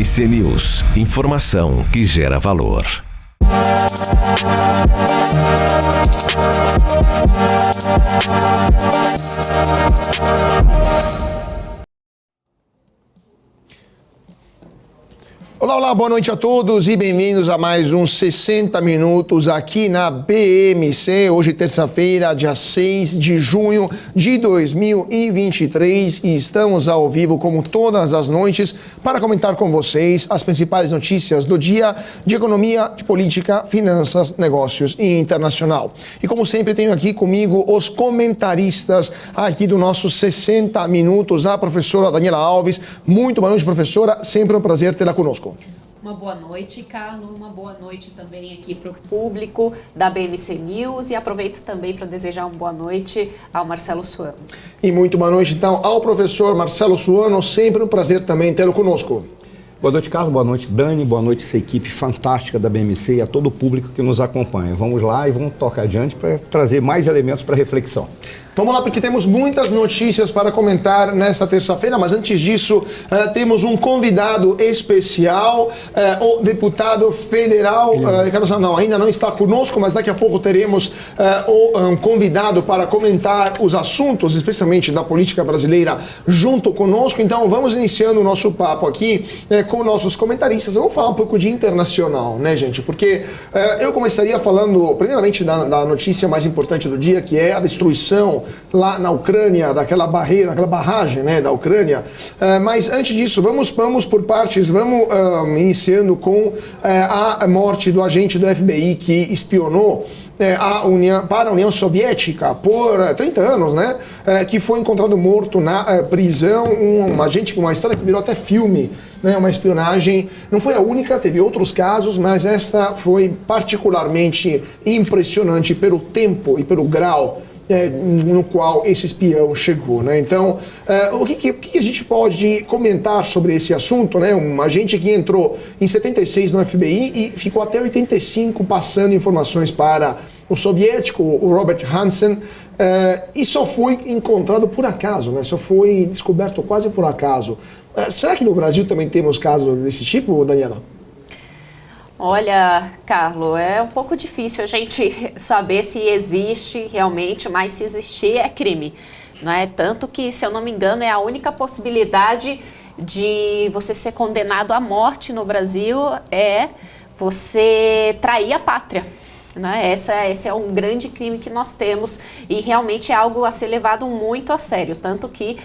BMC News, informação que gera valor. Olá, olá, boa noite a todos e bem-vindos a mais uns 60 minutos aqui na BMC. Hoje, terça-feira, dia 6 de junho de 2023 e estamos ao vivo, como todas as noites, para comentar com vocês as principais notícias do dia de economia, de política, finanças, negócios e internacional. E como sempre, tenho aqui comigo os comentaristas aqui do nosso 60 minutos, a professora Daniela Alves. Muito boa noite, professora. Sempre um prazer tê-la conosco. Uma boa noite, Carlos. Uma boa noite também aqui para o público da BMC News e aproveito também para desejar uma boa noite ao Marcelo Suano. E muito boa noite, então, ao professor Marcelo Suano. Sempre um prazer também tê-lo conosco. Boa noite, Carlos. Boa noite, Dani. Boa noite, essa equipe fantástica da BMC e a todo o público que nos acompanha. Vamos lá e vamos tocar adiante para trazer mais elementos para reflexão. Vamos lá, porque temos muitas notícias para comentar nesta terça-feira, mas antes disso, temos um convidado especial, o deputado federal, não, ainda não está conosco, mas daqui a pouco teremos um convidado para comentar os assuntos, especialmente da política brasileira, junto conosco. Então, vamos iniciando o nosso papo aqui com nossos comentaristas. Vamos falar um pouco de internacional, né, gente? Porque eu começaria falando, primeiramente, da notícia mais importante do dia, que é a destruição lá na Ucrânia, daquela barreira, daquela barragem, né, da Ucrânia. Mas antes disso, vamos por partes, vamos iniciando com a morte do agente do FBI que espionou para a União Soviética por 30 anos, né, que foi encontrado morto na prisão, um agente com uma história que virou até filme, né, uma espionagem. Não foi a única, teve outros casos, mas esta foi particularmente impressionante pelo tempo e pelo grau no qual esse espião chegou, né? Então, o que a gente pode comentar sobre esse assunto, né? Um agente que entrou em 76 no FBI e ficou até 85 passando informações para o soviético, o Robert Hansen, e só foi encontrado por acaso, né? Só foi descoberto quase por acaso. Será que no Brasil também temos casos desse tipo, Daniela? Olha, Carlos, é um pouco difícil a gente saber se existe realmente, mas se existir é crime, não é? Tanto que, se eu não me engano, é a única possibilidade de você ser condenado à morte no Brasil é você trair a pátria. Né? Esse é um grande crime que nós temos e realmente é algo a ser levado muito a sério, tanto que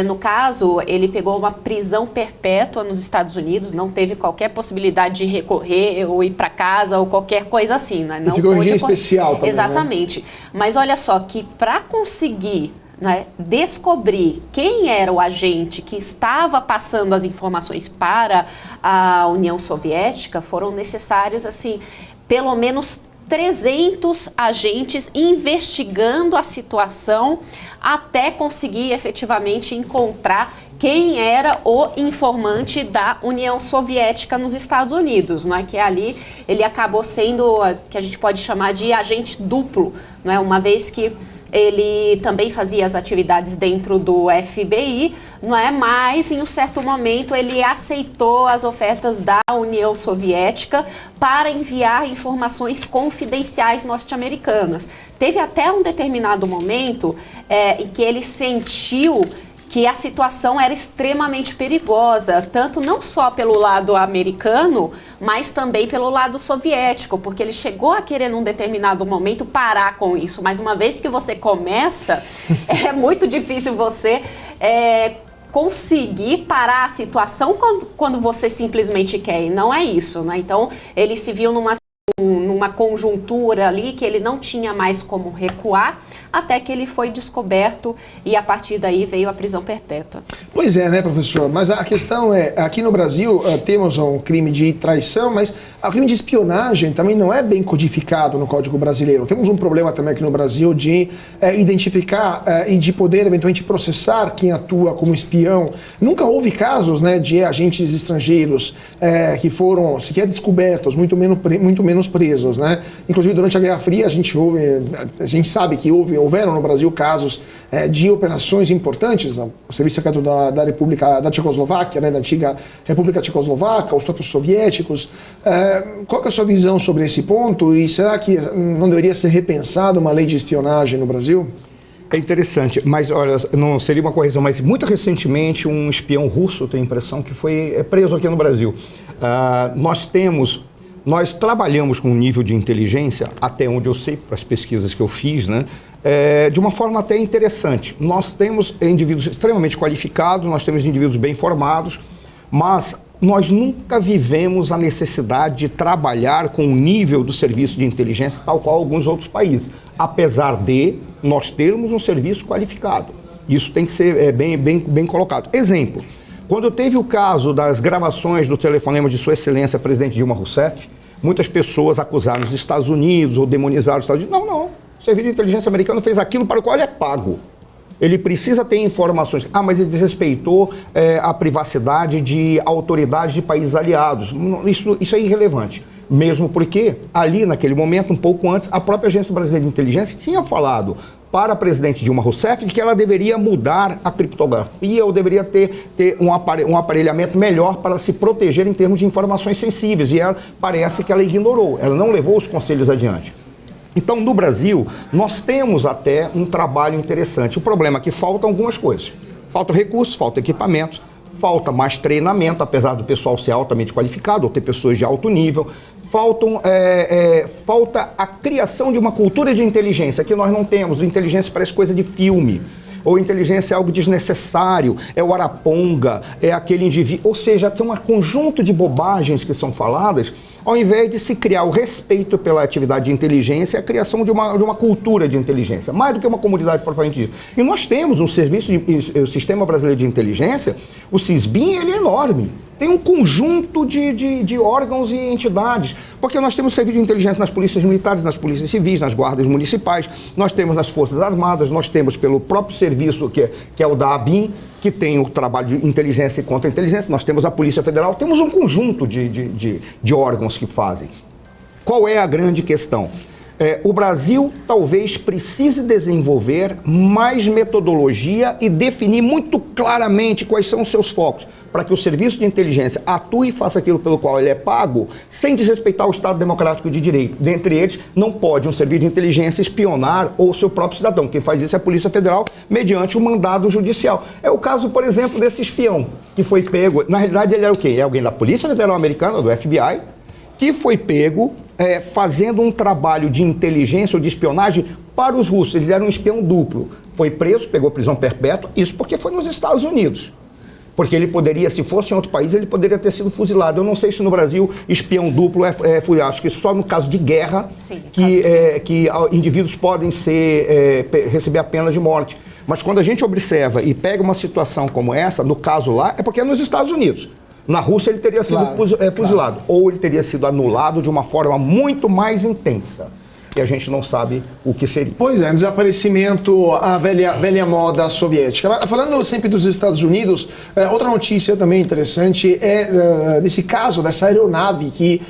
no caso ele pegou uma prisão perpétua nos Estados Unidos, não teve qualquer possibilidade de recorrer ou ir para casa ou qualquer coisa assim, né? Não ficou em regime especial também. Exatamente, né? Mas olha só que para conseguir, né, descobrir quem era o agente que estava passando as informações para a União Soviética, foram necessários assim pelo menos 300 agentes investigando a situação até conseguir efetivamente encontrar quem era o informante da União Soviética nos Estados Unidos, não é? Que ali ele acabou sendo, que a gente pode chamar de agente duplo, não é? Uma vez que ele também fazia as atividades dentro do FBI, não é? Mas em um certo momento ele aceitou as ofertas da União Soviética para enviar informações confidenciais norte-americanas. Teve até um determinado momento em que ele sentiu que a situação era extremamente perigosa, tanto não só pelo lado americano, mas também pelo lado soviético, porque ele chegou a querer num determinado momento parar com isso, mas uma vez que você começa, é muito difícil você conseguir parar a situação quando você simplesmente quer, e não é isso, né? Então, ele se viu numa conjuntura ali que ele não tinha mais como recuar, até que ele foi descoberto e a partir daí veio a prisão perpétua. Pois é, né, professor? Mas a questão é, aqui no Brasil temos um crime de traição, mas o crime de espionagem também não é bem codificado no Código Brasileiro. Temos um problema também aqui no Brasil de identificar e de poder eventualmente processar quem atua como espião. Nunca houve casos, né, de agentes estrangeiros que foram sequer descobertos, muito menos presos, né? Inclusive durante a Guerra Fria a gente sabe que houve houveram no Brasil casos de operações importantes, o serviço secreto da República da Tchecoslováquia, né, da antiga República Tchecoslovaca, os próprios soviéticos. Qual que é a sua visão sobre esse ponto e será que não deveria ser repensada uma lei de espionagem no Brasil? É interessante, mas olha, não seria uma correção, mas muito recentemente um espião russo, tenho a impressão, que foi preso aqui no Brasil. Nós trabalhamos com um nível de inteligência, até onde eu sei, para as pesquisas que eu fiz, né, de uma forma até interessante. Nós temos indivíduos extremamente qualificados, nós temos indivíduos bem formados, mas nós nunca vivemos a necessidade de trabalhar com o nível do serviço de inteligência tal qual alguns outros países, apesar de nós termos um serviço qualificado. Isso tem que ser bem colocado. Exemplo, quando teve o caso das gravações do telefonema de Sua Excelência, presidente Dilma Rousseff, muitas pessoas acusaram os Estados Unidos ou demonizaram os Estados Unidos. Não, o serviço de inteligência americano fez aquilo para o qual ele é pago. Ele precisa ter informações. Mas ele desrespeitou a privacidade de autoridades de países aliados. Isso é irrelevante. Mesmo porque, ali naquele momento, um pouco antes, a própria Agência Brasileira de Inteligência tinha falado para a presidente Dilma Rousseff que ela deveria mudar a criptografia ou deveria ter um aparelhamento melhor para se proteger em termos de informações sensíveis. E parece que ela ignorou, ela não levou os conselhos adiante. Então, no Brasil, nós temos até um trabalho interessante. O problema é que faltam algumas coisas. Falta recursos, falta equipamento, falta mais treinamento, apesar do pessoal ser altamente qualificado, ou ter pessoas de alto nível. Falta a criação de uma cultura de inteligência, que nós não temos. Inteligência parece coisa de filme. Ou inteligência é algo desnecessário, é o araponga, é aquele indivíduo. Ou seja, tem um conjunto de bobagens que são faladas, ao invés de se criar o respeito pela atividade de inteligência, a criação de uma cultura de inteligência, mais do que uma comunidade propriamente dita. E nós temos um o Sistema Brasileiro de Inteligência, o SISBIN, ele é enorme. Tem um conjunto de órgãos e entidades, porque nós temos serviço de inteligência nas polícias militares, nas polícias civis, nas guardas municipais, nós temos nas Forças Armadas, nós temos pelo próprio serviço que é o da ABIN, que tem o trabalho de inteligência e contra-inteligência, nós temos a Polícia Federal, temos um conjunto de órgãos que fazem. Qual é a grande questão? O Brasil talvez precise desenvolver mais metodologia e definir muito claramente quais são os seus focos, para que o serviço de inteligência atue e faça aquilo pelo qual ele é pago, sem desrespeitar o Estado Democrático de Direito. Dentre eles, não pode um serviço de inteligência espionar o seu próprio cidadão. Quem faz isso é a Polícia Federal, mediante um mandado judicial. É o caso, por exemplo, desse espião, que foi pego. Na realidade, ele era o quê? É alguém da Polícia Federal Americana, do FBI, que foi pego fazendo um trabalho de inteligência ou de espionagem para os russos. Eles eram um espião duplo. Foi preso, pegou prisão perpétua, isso porque foi nos Estados Unidos. Porque ele poderia, se fosse em outro país, ele poderia ter sido fuzilado. Eu não sei se no Brasil espião duplo é fuzilado. Acho que só no caso de guerra que indivíduos podem receber a pena de morte. Mas quando a gente observa e pega uma situação como essa, no caso lá, é porque é nos Estados Unidos. Na Rússia ele teria sido fuzilado, ou ele teria sido anulado de uma forma muito mais intensa. E a gente não sabe o que seria. Pois é, desaparecimento, a velha moda soviética. Falando sempre dos Estados Unidos, outra notícia também interessante é desse caso, dessa aeronave que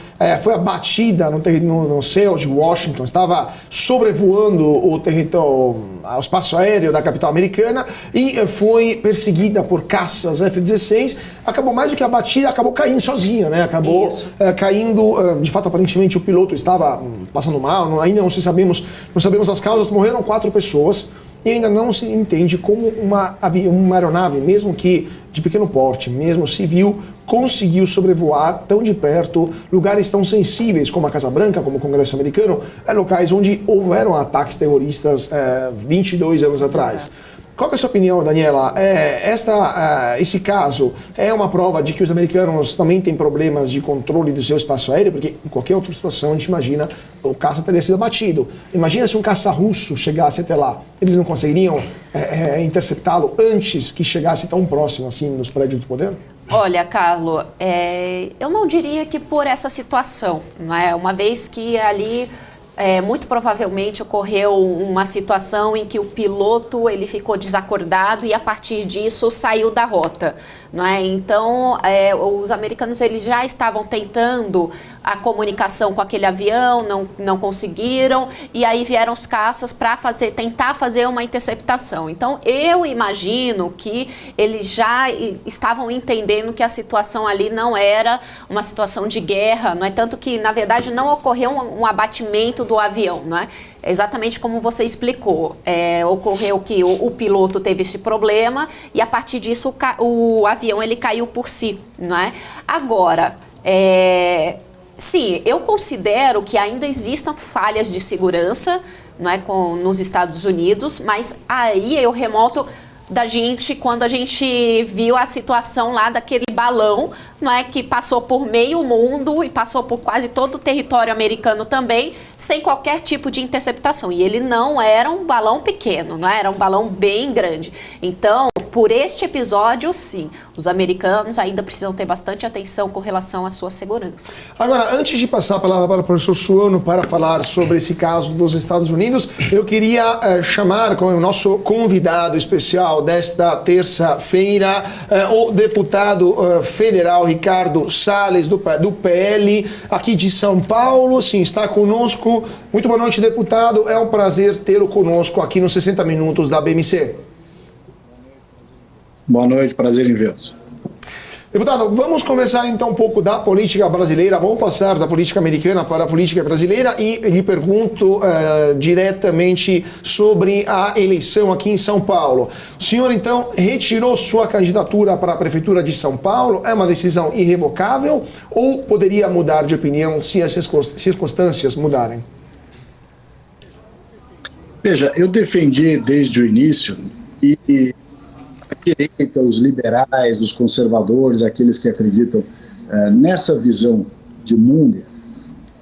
foi abatida no céu de Washington, estava sobrevoando o território, o espaço aéreo da capital americana e foi perseguida por caças F-16, acabou mais do que abatida, acabou caindo sozinha, né? Acabou caindo, de fato, aparentemente o piloto estava passando mal, ainda não sabemos as causas, morreram 4 pessoas e ainda não se entende como uma aeronave, mesmo que de pequeno porte, mesmo civil, conseguiu sobrevoar tão de perto lugares tão sensíveis como a Casa Branca, como o Congresso americano, locais onde houveram ataques terroristas 22 anos atrás. Qual que é a sua opinião, Daniela? Esse caso é uma prova de que os americanos também têm problemas de controle do seu espaço aéreo? Porque em qualquer outra situação a gente imagina o caça teria sido abatido. Imagina se um caça russo chegasse até lá. Eles não conseguiriam interceptá-lo antes que chegasse tão próximo assim nos prédios do poder? Olha, Carlo, eu não diria que por essa situação, não é? Uma vez que ali muito provavelmente ocorreu uma situação em que o piloto ele ficou desacordado e a partir disso saiu da rota, não é? Então os americanos eles já estavam tentando a comunicação com aquele avião, não conseguiram, e aí vieram os caças para tentar fazer uma interceptação. Então eu imagino que eles já estavam entendendo que a situação ali não era uma situação de guerra, não é? Tanto que na verdade não ocorreu um abatimento do avião, não é? Exatamente como você explicou, ocorreu que o piloto teve esse problema e a partir disso o avião ele caiu por si, não é? Agora, sim, eu considero que ainda existam falhas de segurança, não é, nos Estados Unidos, mas aí eu remonto da gente, quando a gente viu a situação lá daquele balão, não é, que passou por meio mundo e passou por quase todo o território americano também, sem qualquer tipo de interceptação. E ele não era um balão pequeno, não é? Era um balão bem grande. Então, por este episódio, sim, os americanos ainda precisam ter bastante atenção com relação à sua segurança. Agora, antes de passar a palavra para o professor Suano para falar sobre esse caso dos Estados Unidos, eu queria chamar como o nosso convidado especial desta terça-feira o deputado federal Ricardo Salles, do PL, aqui de São Paulo. Sim, está conosco. Muito boa noite, deputado. É um prazer tê-lo conosco aqui nos 60 Minutos da BMC. Boa noite, prazer em vê-los. Deputado, vamos conversar então um pouco da política brasileira, vamos passar da política americana para a política brasileira e lhe pergunto diretamente sobre a eleição aqui em São Paulo. O senhor então retirou sua candidatura para a Prefeitura de São Paulo, é uma decisão irrevogável ou poderia mudar de opinião se as circunstâncias mudarem? Veja, eu defendi desde o início e a direita, os liberais, os conservadores, aqueles que acreditam nessa visão de mundo,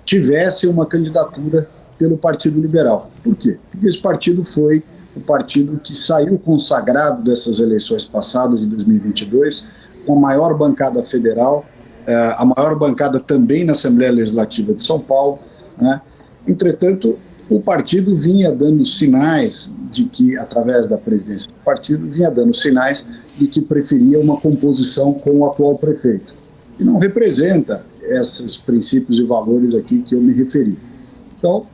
tivessem uma candidatura pelo Partido Liberal. Por quê? Porque esse partido foi o partido que saiu consagrado dessas eleições passadas de 2022, com a maior bancada federal, a maior bancada também na Assembleia Legislativa de São Paulo, né? Entretanto, o partido vinha dando sinais de que, através da presidência do partido, vinha dando sinais de que preferia uma composição com o atual prefeito. E não representa esses princípios e valores aqui que eu me referi. Então,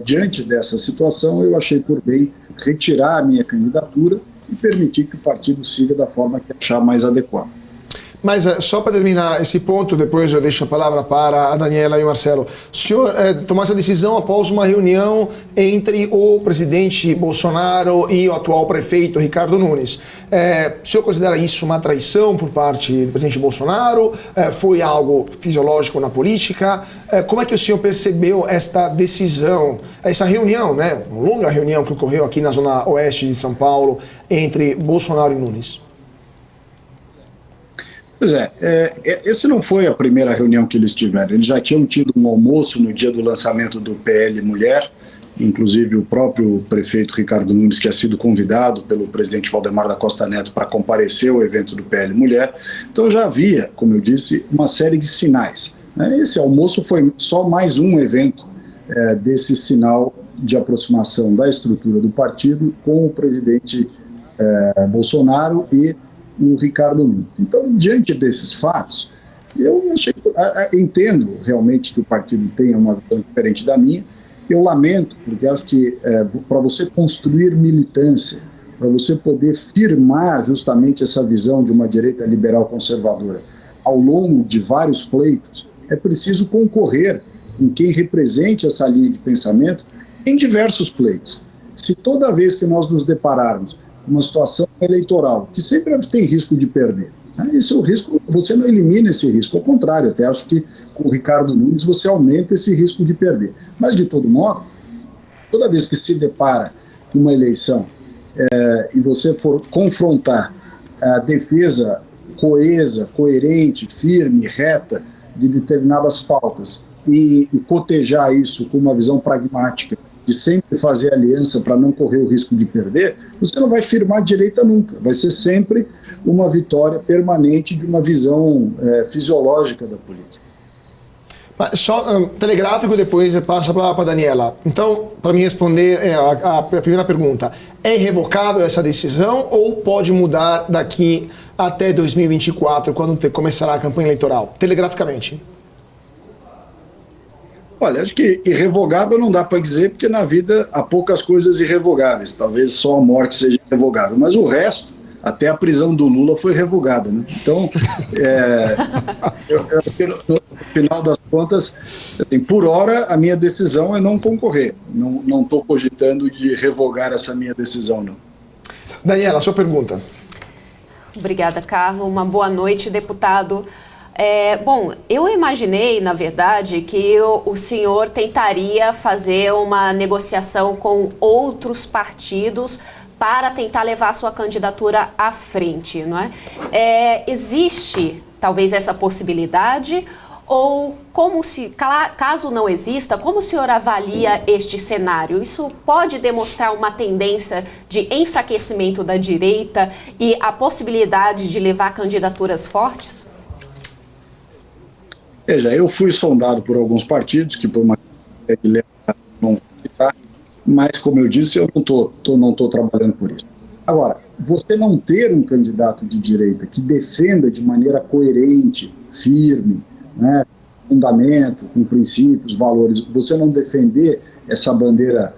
diante dessa situação, eu achei por bem retirar a minha candidatura e permitir que o partido siga da forma que achar mais adequada. Mas só para terminar esse ponto, depois eu deixo a palavra para a Daniela e o Marcelo. O senhor tomou essa decisão após uma reunião entre o presidente Bolsonaro e o atual prefeito Ricardo Nunes. O senhor considera isso uma traição por parte do presidente Bolsonaro? Foi algo fisiológico na política? Como é que o senhor percebeu esta decisão, essa reunião, né? Uma longa reunião que ocorreu aqui na zona oeste de São Paulo entre Bolsonaro e Nunes? Pois essa não foi a primeira reunião que eles tiveram. Eles já tinham tido um almoço no dia do lançamento do PL Mulher, inclusive o próprio prefeito Ricardo Nunes, que tinha sido convidado pelo presidente Valdemar da Costa Neto para comparecer ao evento do PL Mulher. Então já havia, como eu disse, uma série de sinais. Esse almoço foi só mais um evento desse sinal de aproximação da estrutura do partido com o presidente Bolsonaro e o Ricardo Nunes. Então, diante desses fatos, eu entendo realmente que o partido tenha uma visão diferente da minha. Eu lamento, porque acho que para você construir militância, para você poder firmar justamente essa visão de uma direita liberal conservadora ao longo de vários pleitos, é preciso concorrer com quem represente essa linha de pensamento em diversos pleitos. Se toda vez que nós nos depararmos uma situação eleitoral, que sempre tem risco de perder, esse é o risco, você não elimina esse risco, ao contrário, até acho que com o Ricardo Nunes você aumenta esse risco de perder. Mas, de todo modo, toda vez que se depara com uma eleição e você for confrontar a defesa coesa, coerente, firme, reta de determinadas pautas e cotejar isso com uma visão pragmática de sempre fazer aliança para não correr o risco de perder, você não vai firmar direita nunca. Vai ser sempre uma vitória permanente de uma visão fisiológica da política. Só telegráfico, depois passa para a Daniela. Então, para me responder a primeira pergunta, é irrevogável essa decisão ou pode mudar daqui até 2024, quando começará a campanha eleitoral? Telegraficamente. Olha, acho que irrevogável não dá para dizer, porque na vida há poucas coisas irrevogáveis. Talvez só a morte seja irrevogável, mas o resto, até a prisão do Lula foi revogada, né? Então, no final das contas, assim, por hora, a minha decisão é não concorrer. Não estou cogitando de revogar essa minha decisão, não. Daniela, sua pergunta. Obrigada, Carlos. Uma boa noite, deputado. Bom, eu imaginei, na verdade, que o senhor tentaria fazer uma negociação com outros partidos para tentar levar a sua candidatura à frente, não é? Existe, talvez, essa possibilidade? Ou, caso não exista, como o senhor avalia este cenário? Isso pode demonstrar uma tendência de enfraquecimento da direita e a possibilidade de levar candidaturas fortes? Veja, eu fui sondado por alguns partidos que por uma não vou citar, mas como eu disse, eu não tô trabalhando por isso. Agora, você não ter um candidato de direita que defenda de maneira coerente, firme, né, fundamento, com princípios, valores, você não defender essa bandeira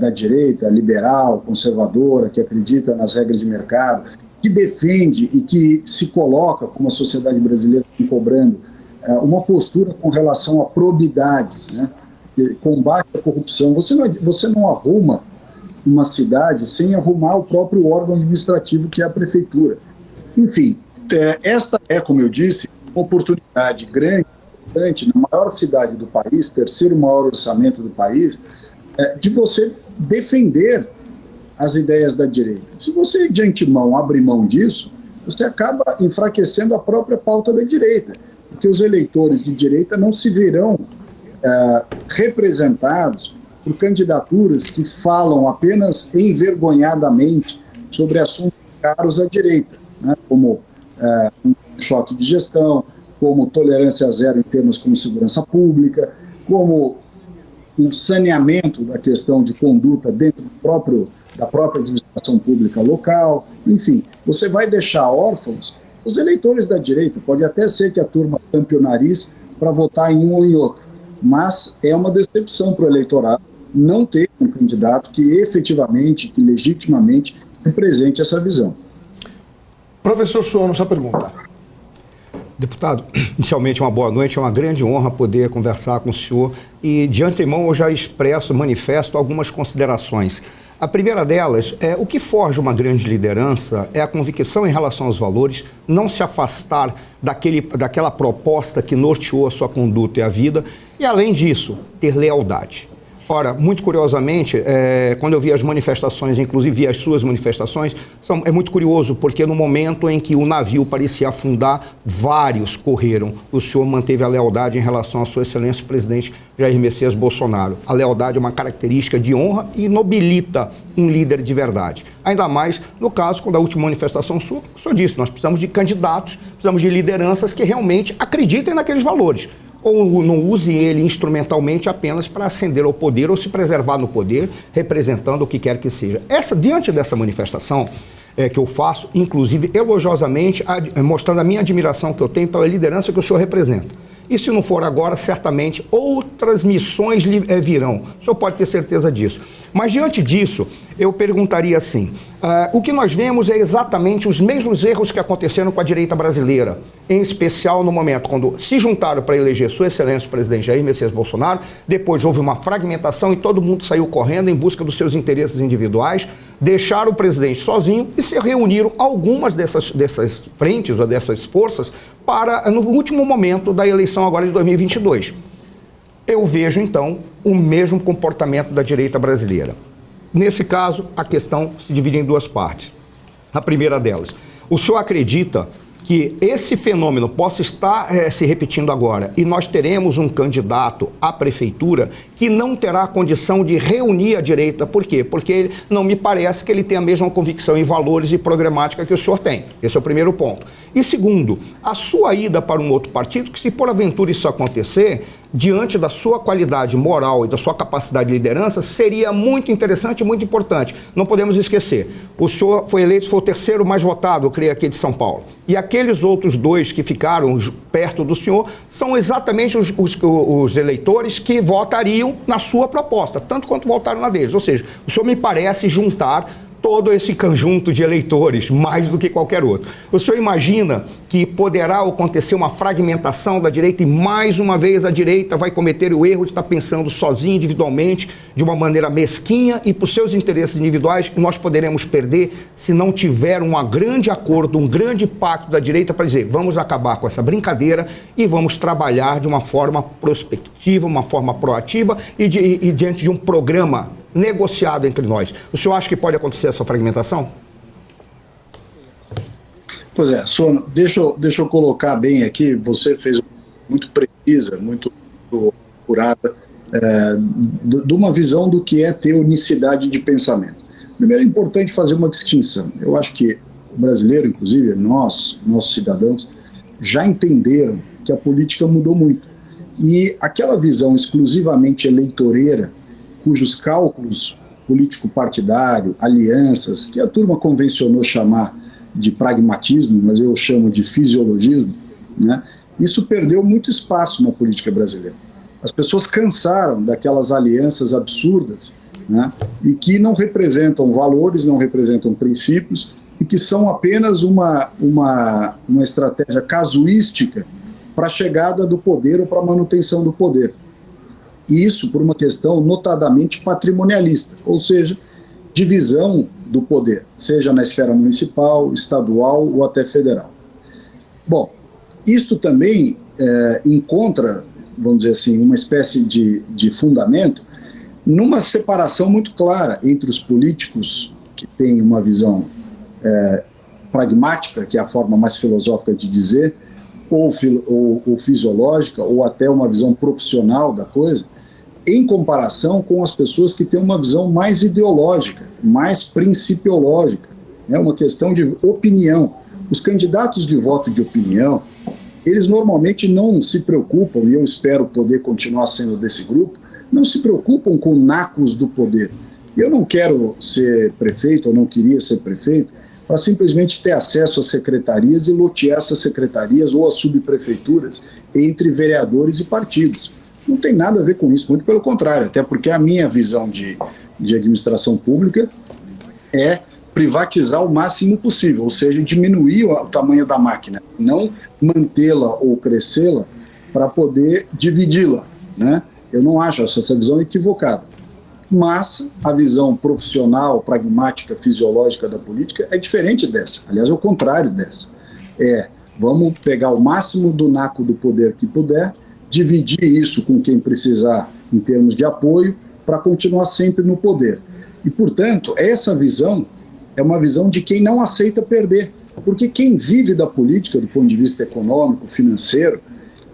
da direita, liberal, conservadora, que acredita nas regras de mercado, que defende e que se coloca, como a sociedade brasileira está cobrando, uma postura com relação à probidade, né? Combate à corrupção. Você não arruma uma cidade sem arrumar o próprio órgão administrativo, que é a prefeitura. Enfim, esta é, como eu disse, uma oportunidade grande, importante, na maior cidade do país, terceiro maior orçamento do país, de você defender as ideias da direita. Se você, de antemão, abre mão disso, você acaba enfraquecendo a própria pauta da direita, porque os eleitores de direita não se verão representados por candidaturas que falam apenas envergonhadamente sobre assuntos caros à direita, né, como um choque de gestão, como tolerância zero em temas como segurança pública, como um saneamento da questão de conduta dentro da própria administração pública local. Enfim, você vai deixar órfãos os eleitores da direita. Pode até ser que a turma tampe o nariz para votar em um ou em outro, mas é uma decepção para o eleitorado não ter um candidato que efetivamente, que legitimamente represente essa visão. Professor Suono, sua pergunta. Deputado, inicialmente uma boa noite, é uma grande honra poder conversar com o senhor e de antemão eu já manifesto algumas considerações. A primeira delas é o que forja uma grande liderança é a convicção em relação aos valores, não se afastar daquela proposta que norteou a sua conduta e a vida e, além disso, ter lealdade. Ora, muito curiosamente, quando eu vi as manifestações, inclusive vi as suas manifestações, é muito curioso, porque no momento em que o navio parecia afundar, vários correram. O senhor manteve a lealdade em relação à sua excelência, presidente Jair Messias Bolsonaro. A lealdade é uma característica de honra e nobilita um líder de verdade. Ainda mais no caso, quando a última manifestação sua, o senhor disse, nós precisamos de candidatos, precisamos de lideranças que realmente acreditem naqueles valores. Ou não usem ele instrumentalmente apenas para ascender ao poder ou se preservar no poder, representando o que quer que seja. Diante dessa manifestação que eu faço, inclusive elogiosamente, mostrando a minha admiração que eu tenho pela liderança que o senhor representa. E se não for agora, certamente outras missões virão. O senhor pode ter certeza disso. Mas diante disso, eu perguntaria assim, o que nós vemos é exatamente os mesmos erros que aconteceram com a direita brasileira, em especial no momento quando se juntaram para eleger sua excelência o presidente Jair Messias Bolsonaro, depois houve uma fragmentação e todo mundo saiu correndo em busca dos seus interesses individuais, deixaram o presidente sozinho e se reuniram algumas dessas frentes ou dessas forças para, no último momento da eleição agora de 2022. Eu vejo, então, o mesmo comportamento da direita brasileira. Nesse caso, a questão se divide em duas partes. A primeira delas, o senhor acredita que esse fenômeno possa estar se repetindo agora e nós teremos um candidato à prefeitura que não terá condição de reunir a direita? Por quê? Porque não me parece que ele tem a mesma convicção em valores e programática que o senhor tem. Esse é o primeiro ponto. E segundo, a sua ida para um outro partido, que se por aventura isso acontecer, diante da sua qualidade moral e da sua capacidade de liderança, seria muito interessante e muito importante. Não podemos esquecer, o senhor foi eleito, foi o terceiro mais votado, eu creio, aqui de São Paulo. E aqueles outros 2 que ficaram perto do senhor são exatamente os eleitores que votariam na sua proposta, tanto quanto votaram na deles. Ou seja, o senhor me parece juntar todo esse conjunto de eleitores, mais do que qualquer outro. O senhor imagina que poderá acontecer uma fragmentação da direita e, mais uma vez, a direita vai cometer o erro de estar pensando sozinha, individualmente, de uma maneira mesquinha e por seus interesses individuais, que nós poderemos perder se não tiver um grande acordo, um grande pacto da direita para dizer, vamos acabar com essa brincadeira e vamos trabalhar de uma forma prospectiva, uma forma proativa e diante de um programa negociado entre nós. O senhor acha que pode acontecer essa fragmentação? Pois é, Sono, deixa eu colocar bem aqui, você fez muito precisa, muito apurada, de uma visão do que é ter unicidade de pensamento. Primeiro é importante fazer uma distinção. Eu acho que o brasileiro, inclusive, nossos cidadãos, já entenderam que a política mudou muito. E aquela visão exclusivamente eleitoreira, cujos cálculos político-partidário, alianças, que a turma convencionou chamar de pragmatismo, mas eu chamo de fisiologismo, né? Isso perdeu muito espaço na política brasileira. As pessoas cansaram daquelas alianças absurdas, né? E que não representam valores, não representam princípios, e que são apenas uma estratégia casuística para a chegada do poder ou para a manutenção do poder. E isso por uma questão notadamente patrimonialista, ou seja, divisão do poder, seja na esfera municipal, estadual ou até federal. Bom, isto também encontra, vamos dizer assim, uma espécie de fundamento numa separação muito clara entre os políticos que têm uma visão pragmática, que é a forma mais filosófica de dizer, ou fisiológica, ou até uma visão profissional da coisa, em comparação com as pessoas que têm uma visão mais ideológica, mais principiológica, é uma questão de opinião. Os candidatos de voto de opinião, eles normalmente não se preocupam, e eu espero poder continuar sendo desse grupo, não se preocupam com nacos do poder. Eu não quero ser prefeito, ou não queria ser prefeito, para simplesmente ter acesso às secretarias e lotear essas secretarias ou as subprefeituras entre vereadores e partidos. Não tem nada a ver com isso, muito pelo contrário, até porque a minha visão de administração pública é privatizar o máximo possível, ou seja, diminuir o tamanho da máquina, não mantê-la ou crescê-la para poder dividi-la, né? Eu não acho essa visão equivocada. Mas a visão profissional, pragmática, fisiológica da política é diferente dessa. Aliás, é o contrário dessa. Vamos pegar o máximo do naco do poder que puder, dividir isso com quem precisar em termos de apoio, para continuar sempre no poder. E, portanto, essa visão é uma visão de quem não aceita perder. Porque quem vive da política, do ponto de vista econômico, financeiro,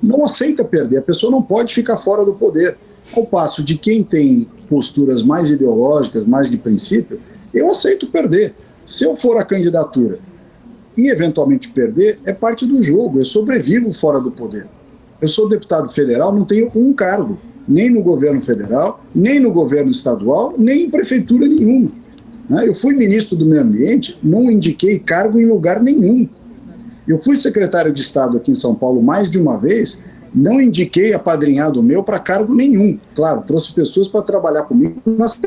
não aceita perder. A pessoa não pode ficar fora do poder. Ao passo de quem tem posturas mais ideológicas, mais de princípio, eu aceito perder. Se eu for a candidatura e eventualmente perder, é parte do jogo. Eu sobrevivo fora do poder. Eu sou deputado federal, não tenho um cargo, nem no governo federal, nem no governo estadual, nem em prefeitura nenhuma. Eu fui ministro do Meio Ambiente, não indiquei cargo em lugar nenhum. Eu fui secretário de Estado aqui em São Paulo mais de uma vez, não indiquei apadrinhado meu para cargo nenhum. Claro, trouxe pessoas para trabalhar comigo nas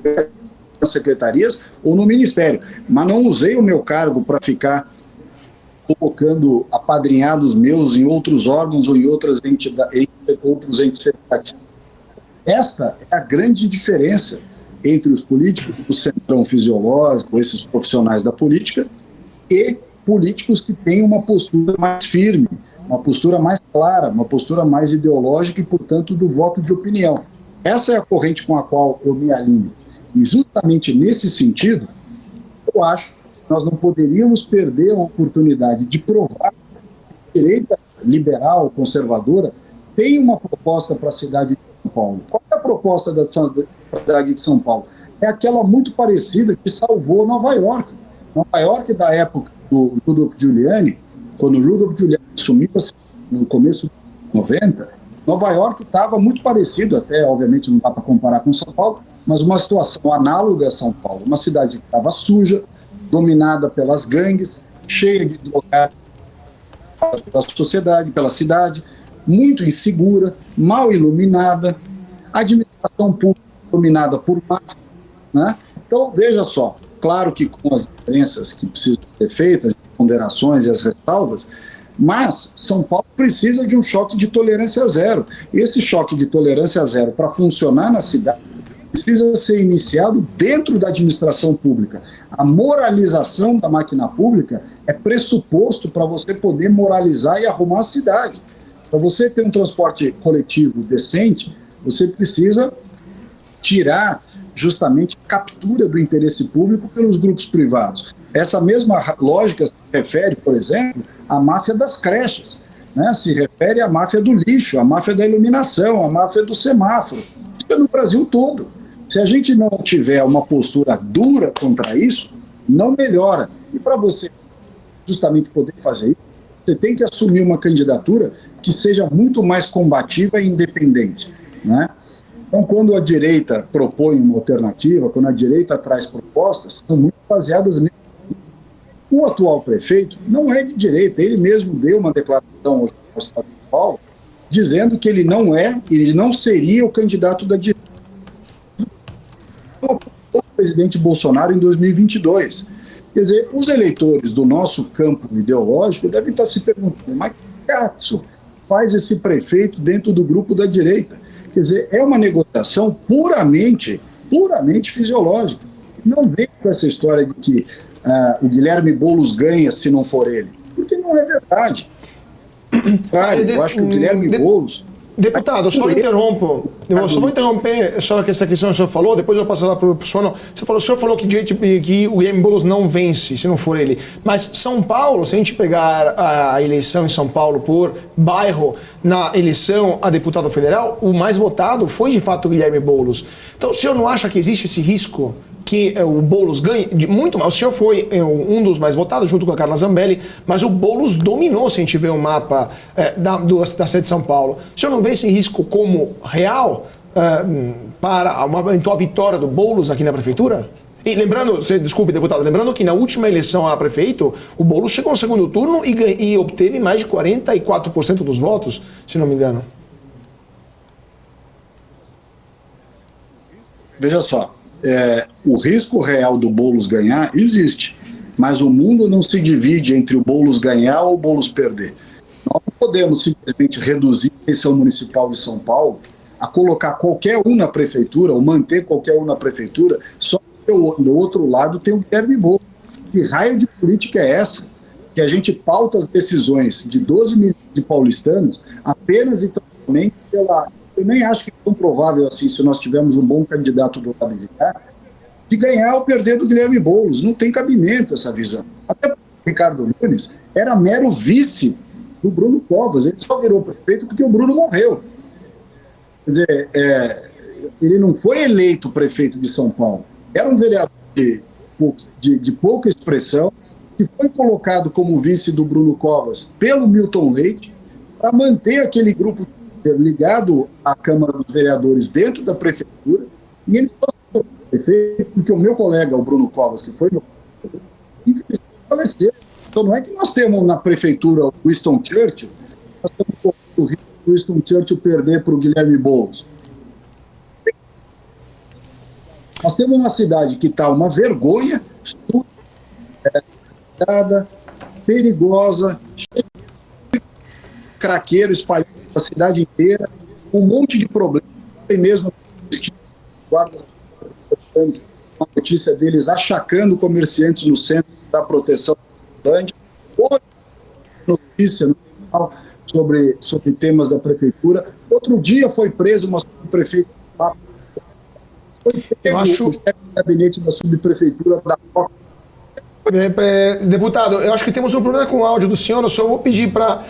secretarias ou no ministério, mas não usei o meu cargo para ficar colocando apadrinhados meus em outros órgãos ou em outros entes federativos. Esta é a grande diferença entre os políticos do centrão fisiológico, esses profissionais da política, e políticos que têm uma postura mais firme, uma postura mais clara, uma postura mais ideológica e, portanto, do voto de opinião. Essa é a corrente com a qual eu me alinho. E justamente nesse sentido, eu acho que nós não poderíamos perder a oportunidade de provar que a direita liberal, conservadora, tem uma proposta para a cidade de São Paulo. Qual é a proposta da cidade de São Paulo? É aquela muito parecida que salvou Nova York. Nova York, da época do Rudolph Giuliani, quando o Rudolph Giuliani assumiu no começo dos 90, Nova York estava muito parecido, até obviamente não dá para comparar com São Paulo, mas uma situação análoga a São Paulo. Uma cidade que estava suja, dominada pelas gangues, cheia de drogados pela sociedade, pela cidade, muito insegura, mal iluminada, administração pública dominada por máfia, né? Então, veja só, claro que com as diferenças que precisam ser feitas, as ponderações e as ressalvas, mas São Paulo precisa de um choque de tolerância zero. Esse choque de tolerância zero, para funcionar na cidade, precisa ser iniciado dentro da administração pública. A moralização da máquina pública é pressuposto para você poder moralizar e arrumar a cidade. Para você ter um transporte coletivo decente, você precisa tirar justamente a captura do interesse público pelos grupos privados. Essa mesma lógica se refere, por exemplo, à máfia das creches, né? Se refere à máfia do lixo, à máfia da iluminação, à máfia do semáforo. Isso é no Brasil todo. Se a gente não tiver uma postura dura contra isso, não melhora. E para você justamente poder fazer isso, você tem que assumir uma candidatura que seja muito mais combativa e independente, né? Então, quando a direita propõe uma alternativa, quando a direita traz propostas, são muito baseadas nisso. O atual prefeito não é de direita, ele mesmo deu uma declaração ao Estado de São Paulo, dizendo que ele não seria o candidato da direita. O presidente Bolsonaro em 2022. Quer dizer, os eleitores do nosso campo ideológico devem estar se perguntando, mas que cazzo faz esse prefeito dentro do grupo da direita? Quer dizer, é uma negociação puramente fisiológica. Não vem com essa história de que o Guilherme Boulos ganha se não for ele, porque não é verdade. Eu acho que o Guilherme Boulos... Deputado, só interrompo. Eu só vou interromper só que essa questão que o senhor falou, depois eu passo lá para o senhor. O senhor falou que o Guilherme Boulos não vence se não for ele. Mas São Paulo, se a gente pegar a eleição em São Paulo por bairro, na eleição a deputado federal, o mais votado foi de fato o Guilherme Boulos. Então o senhor não acha que existe esse risco que o Boulos ganhe muito mais? O senhor foi um dos mais votados, junto com a Carla Zambelli, mas o Boulos dominou, se a gente vê o mapa da sede de São Paulo. O senhor não vê esse risco como real para uma eventual vitória do Boulos aqui na prefeitura? E lembrando, desculpe, deputado, lembrando que na última eleição a prefeito, o Boulos chegou no segundo turno e obteve mais de 44% dos votos, se não me engano. Veja só. O risco real do Boulos ganhar existe, mas o mundo não se divide entre o Boulos ganhar ou o Boulos perder. Nós não podemos simplesmente reduzir a eleição municipal de São Paulo a colocar qualquer um na prefeitura, ou manter qualquer um na prefeitura, só que do outro lado tem o Guilherme Boulos. Que raio de política é essa? Que a gente pauta as decisões de 12 milhões de paulistanos apenas e totalmente pela... Eu nem acho que é tão provável assim, se nós tivermos um bom candidato do lado de cá, de ganhar ou perder do Guilherme Boulos. Não tem cabimento essa visão. Até porque o Ricardo Nunes era mero vice do Bruno Covas. Ele só virou prefeito porque o Bruno morreu. Quer dizer, ele não foi eleito prefeito de São Paulo. Era um vereador de pouca expressão, que foi colocado como vice do Bruno Covas pelo Milton Leite, para manter aquele grupo ligado à Câmara dos Vereadores dentro da prefeitura, e ele só se tornou prefeito porque o meu colega, o Bruno Covas, que foi meu colega, infelizmente faleceu. Então não é que nós temos na prefeitura o Winston Churchill, nós estamos com o risco do Winston Churchill perder para o Guilherme Boulos. Nós temos uma cidade que está uma vergonha, perigosa, cheia de craqueiro espalhado a cidade inteira, um monte de problemas. Tem mesmo guardas, uma notícia deles achacando comerciantes no centro da proteção da Lândia. Outra notícia no jornal sobre temas da prefeitura. Outro dia foi preso uma subprefeita. Foi pego o chefe de gabinete da subprefeitura da Deputado, eu acho que temos um problema com o áudio do senhor. Eu só vou pedir para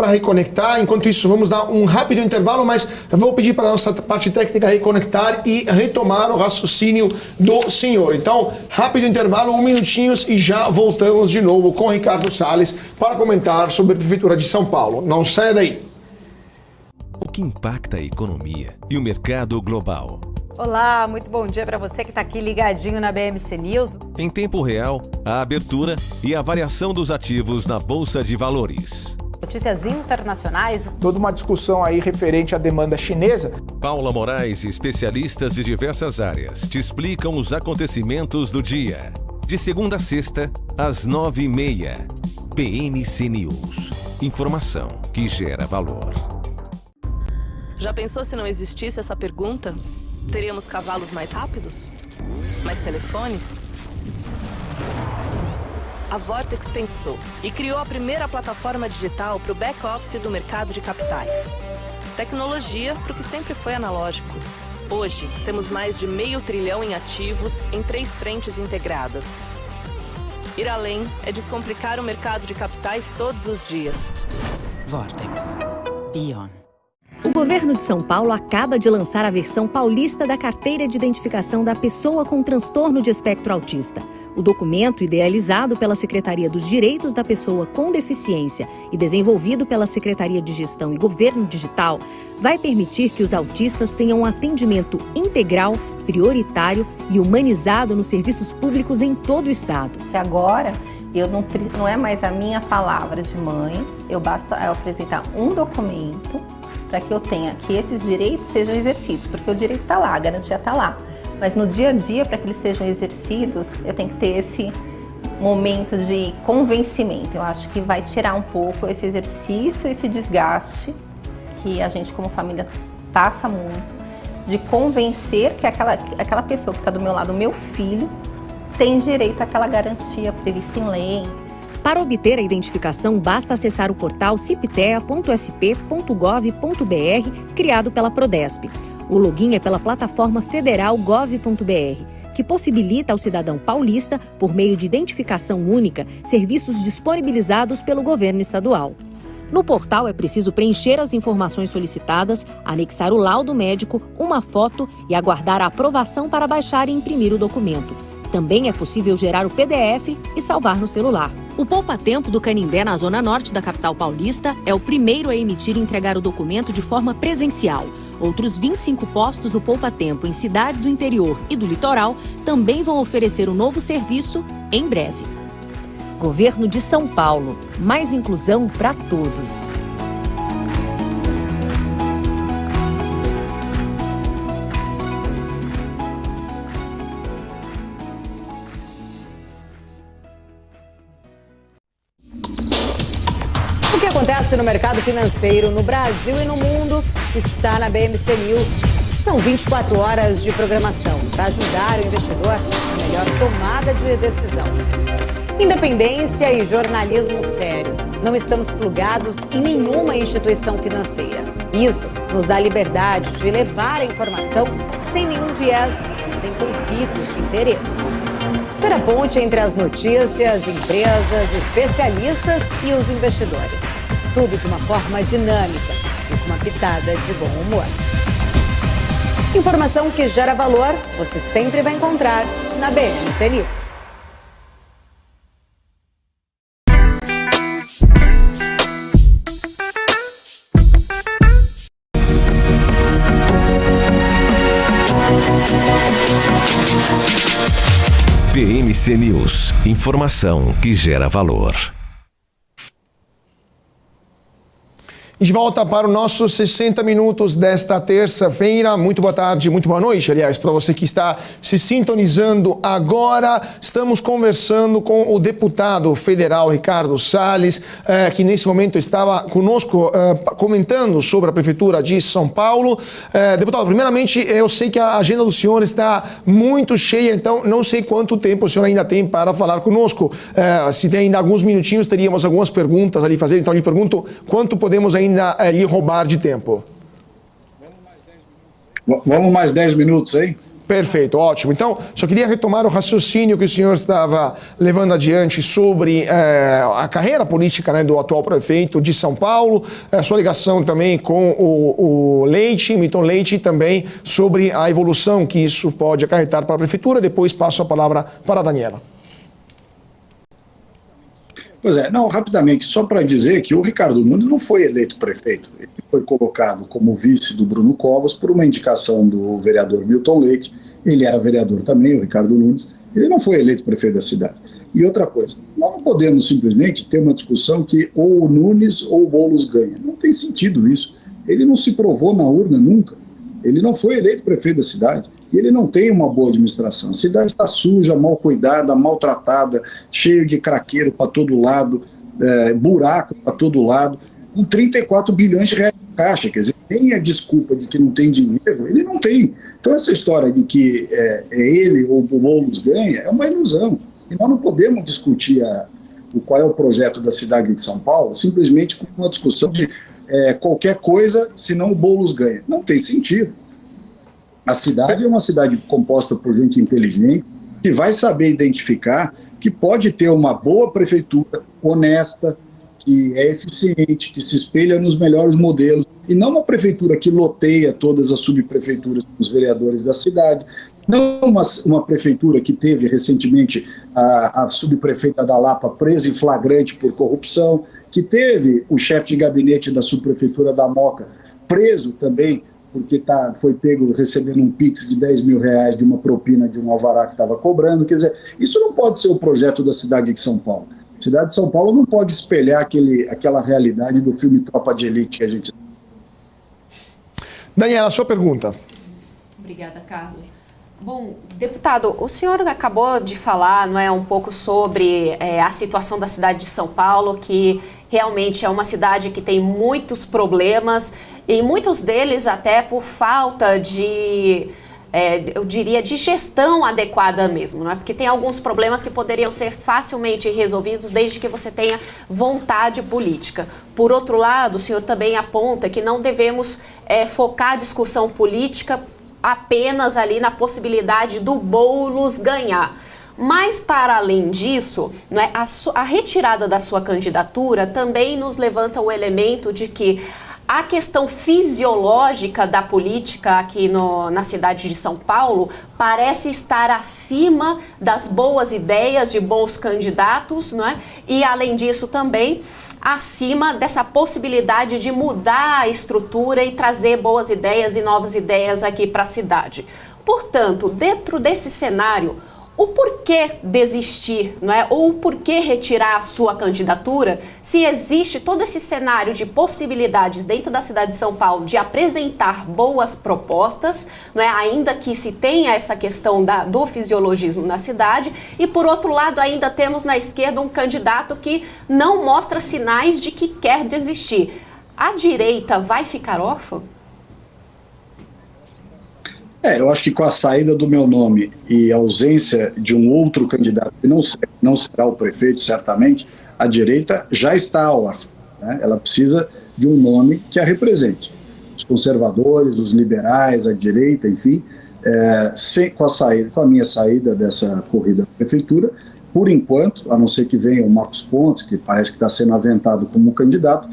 reconectar. Enquanto isso, vamos dar um rápido intervalo, mas eu vou pedir para a nossa parte técnica reconectar e retomar o raciocínio do senhor. Então, rápido intervalo, 1 minutinho e já voltamos de novo com Ricardo Salles para comentar sobre a Prefeitura de São Paulo. Não saia daí. que impacta a economia e o mercado global. Olá, muito bom dia para você que está aqui ligadinho na BMC News. Em tempo real, a abertura e a variação dos ativos na Bolsa de Valores. Notícias internacionais. Toda uma discussão aí referente à demanda chinesa. Paula Moraes e especialistas de diversas áreas te explicam os acontecimentos do dia. De segunda a sexta, às 9h30. BMC News. Informação que gera valor. Já pensou se não existisse essa pergunta? Teríamos cavalos mais rápidos? Mais telefones? A Vortex pensou e criou a primeira plataforma digital para o back-office do mercado de capitais. Tecnologia para o que sempre foi analógico. Hoje, temos mais de $500 bilhão em ativos em 3 frentes integradas. Ir além é descomplicar o mercado de capitais todos os dias. Vortex. Beyond. O governo de São Paulo acaba de lançar a versão paulista da Carteira de Identificação da Pessoa com Transtorno de Espectro Autista. O documento, idealizado pela Secretaria dos Direitos da Pessoa com Deficiência e desenvolvido pela Secretaria de Gestão e Governo Digital, vai permitir que os autistas tenham um atendimento integral, prioritário e humanizado nos serviços públicos em todo o estado. Agora, não é mais a minha palavra de mãe, basta eu apresentar um documento para que eu tenha que esses direitos sejam exercidos, porque o direito está lá, a garantia está lá. Mas no dia a dia, para que eles sejam exercidos, eu tenho que ter esse momento de convencimento. Eu acho que vai tirar um pouco esse exercício, esse desgaste que a gente como família passa muito, de convencer que aquela pessoa que está do meu lado, o meu filho, tem direito àquela garantia prevista em lei. Para obter a identificação, basta acessar o portal ciptea.sp.gov.br, criado pela Prodesp. O login é pela plataforma federal gov.br, que possibilita ao cidadão paulista, por meio de identificação única, serviços disponibilizados pelo governo estadual. No portal é preciso preencher as informações solicitadas, anexar o laudo médico, uma foto e aguardar a aprovação para baixar e imprimir o documento. Também é possível gerar o PDF e salvar no celular. O Poupa Tempo do Canindé, na zona norte da capital paulista, é o primeiro a emitir e entregar o documento de forma presencial. Outros 25 postos do Poupa Tempo em cidades do interior e do litoral também vão oferecer o novo serviço em breve. Governo de São Paulo. Mais inclusão para todos. O que acontece no mercado financeiro no Brasil e no mundo está na BMC News. São 24 horas de programação para ajudar o investidor na melhor tomada de decisão. Independência e jornalismo sério. Não estamos plugados em nenhuma instituição financeira. Isso nos dá a liberdade de levar a informação sem nenhum viés e sem conflitos de interesse. Ser a ponte entre as notícias, empresas, especialistas e os investidores. Tudo de uma forma dinâmica e com uma pitada de bom humor. Informação que gera valor, você sempre vai encontrar na BMC News. BMC News. Informação que gera valor. E de volta para os nossos 60 minutos desta terça-feira. Muito boa tarde, muito boa noite, aliás, para você que está se sintonizando agora. Estamos conversando com o deputado federal Ricardo Salles, que nesse momento estava conosco comentando sobre a Prefeitura de São Paulo. Deputado, primeiramente, eu sei que a agenda do senhor está muito cheia, então não sei quanto tempo o senhor ainda tem para falar conosco. Se tem ainda alguns minutinhos, teríamos algumas perguntas ali a fazer, então lhe pergunto quanto podemos ainda lhe roubar de tempo. Vamos mais 10 minutos aí? Perfeito, ótimo. Então, só queria retomar o raciocínio que o senhor estava levando adiante sobre a carreira política, né, do atual prefeito de São Paulo, a sua ligação também com o Leite, Milton Leite, e também sobre a evolução que isso pode acarretar para a prefeitura. Depois passo a palavra para a Daniela. Pois é, não, rapidamente, só para dizer que o Ricardo Nunes não foi eleito prefeito. Ele foi colocado como vice do Bruno Covas por uma indicação do vereador Milton Leite. Ele era vereador também, o Ricardo Nunes. Ele não foi eleito prefeito da cidade. E outra coisa, nós não podemos simplesmente ter uma discussão que ou o Nunes ou o Boulos ganha. Não tem sentido isso. Ele não se provou na urna nunca. Ele não foi eleito prefeito da cidade. E ele não tem uma boa administração. A cidade está suja, mal cuidada, maltratada, cheio de craqueiro para todo lado, buraco para todo lado, com 34 bilhões de reais de caixa. Quer dizer, nem a desculpa de que não tem dinheiro, ele não tem. Então essa história de que é ele ou o Boulos ganha é uma ilusão. E nós não podemos discutir qual é o projeto da cidade de São Paulo simplesmente com uma discussão de qualquer coisa, senão o Boulos ganha. Não tem sentido. A cidade é uma cidade composta por gente inteligente, que vai saber identificar que pode ter uma boa prefeitura, honesta, que é eficiente, que se espelha nos melhores modelos, e não uma prefeitura que loteia todas as subprefeituras dos vereadores da cidade, não uma prefeitura que teve recentemente a subprefeita da Lapa presa em flagrante por corrupção, que teve o chefe de gabinete da subprefeitura da Moca preso também, porque foi pego recebendo um pix de 10 mil reais de uma propina de um alvará que estava cobrando. Quer dizer, isso não pode ser o projeto da cidade de São Paulo. A cidade de São Paulo não pode espelhar aquela realidade do filme Tropa de Elite que a gente... Daniela, sua pergunta. Obrigada, Carlos. Bom, deputado, o senhor acabou de falar, não é, um pouco sobre a situação da cidade de São Paulo, que realmente é uma cidade que tem muitos problemas e muitos deles até por falta de, eu diria, de gestão adequada mesmo, não é? Porque tem alguns problemas que poderiam ser facilmente resolvidos desde que você tenha vontade política. Por outro lado, o senhor também aponta que não devemos focar a discussão política apenas ali na possibilidade do Boulos ganhar. Mas, para além disso, né, a retirada da sua candidatura também nos levanta o elemento de que a questão fisiológica da política aqui na cidade de São Paulo parece estar acima das boas ideias de bons candidatos, não é? E, além disso, também acima dessa possibilidade de mudar a estrutura e trazer boas ideias e novas ideias aqui para a cidade. Portanto, dentro desse cenário, o porquê desistir, não é? Ou o porquê retirar a sua candidatura, se existe todo esse cenário de possibilidades dentro da cidade de São Paulo de apresentar boas propostas, não é? Ainda que se tenha essa questão do fisiologismo na cidade, e por outro lado ainda temos na esquerda um candidato que não mostra sinais de que quer desistir. A direita vai ficar órfã? Eu acho que com a saída do meu nome e a ausência de um outro candidato que não será o prefeito, certamente, a direita já está órfã, né? Ela precisa de um nome que a represente. Os conservadores, os liberais, a direita, enfim, com a minha saída dessa corrida à prefeitura, por enquanto, a não ser que venha o Marcos Pontes, que parece que está sendo aventado como candidato,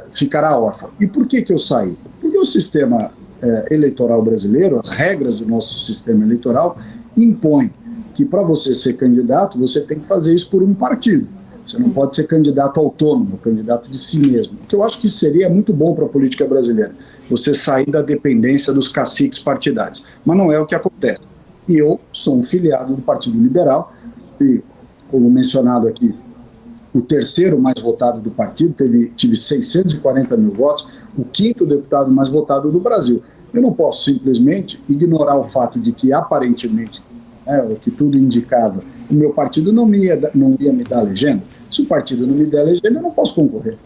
ficará órfã. E por que eu saí? Porque o sistema eleitoral brasileiro, as regras do nosso sistema eleitoral impõem que para você ser candidato, você tem que fazer isso por um partido. Você não pode ser candidato autônomo, candidato de si mesmo. O que eu acho que seria muito bom para a política brasileira, você sair da dependência dos caciques partidários. Mas não é o que acontece. E eu sou um filiado do Partido Liberal, e, como mencionado aqui, o terceiro mais votado do partido, tive 640 mil votos, o quinto deputado mais votado do Brasil. Eu não posso simplesmente ignorar o fato de que, aparentemente, o que tudo indicava, o meu partido não ia me dar legenda. Se o partido não me der legenda, eu não posso concorrer.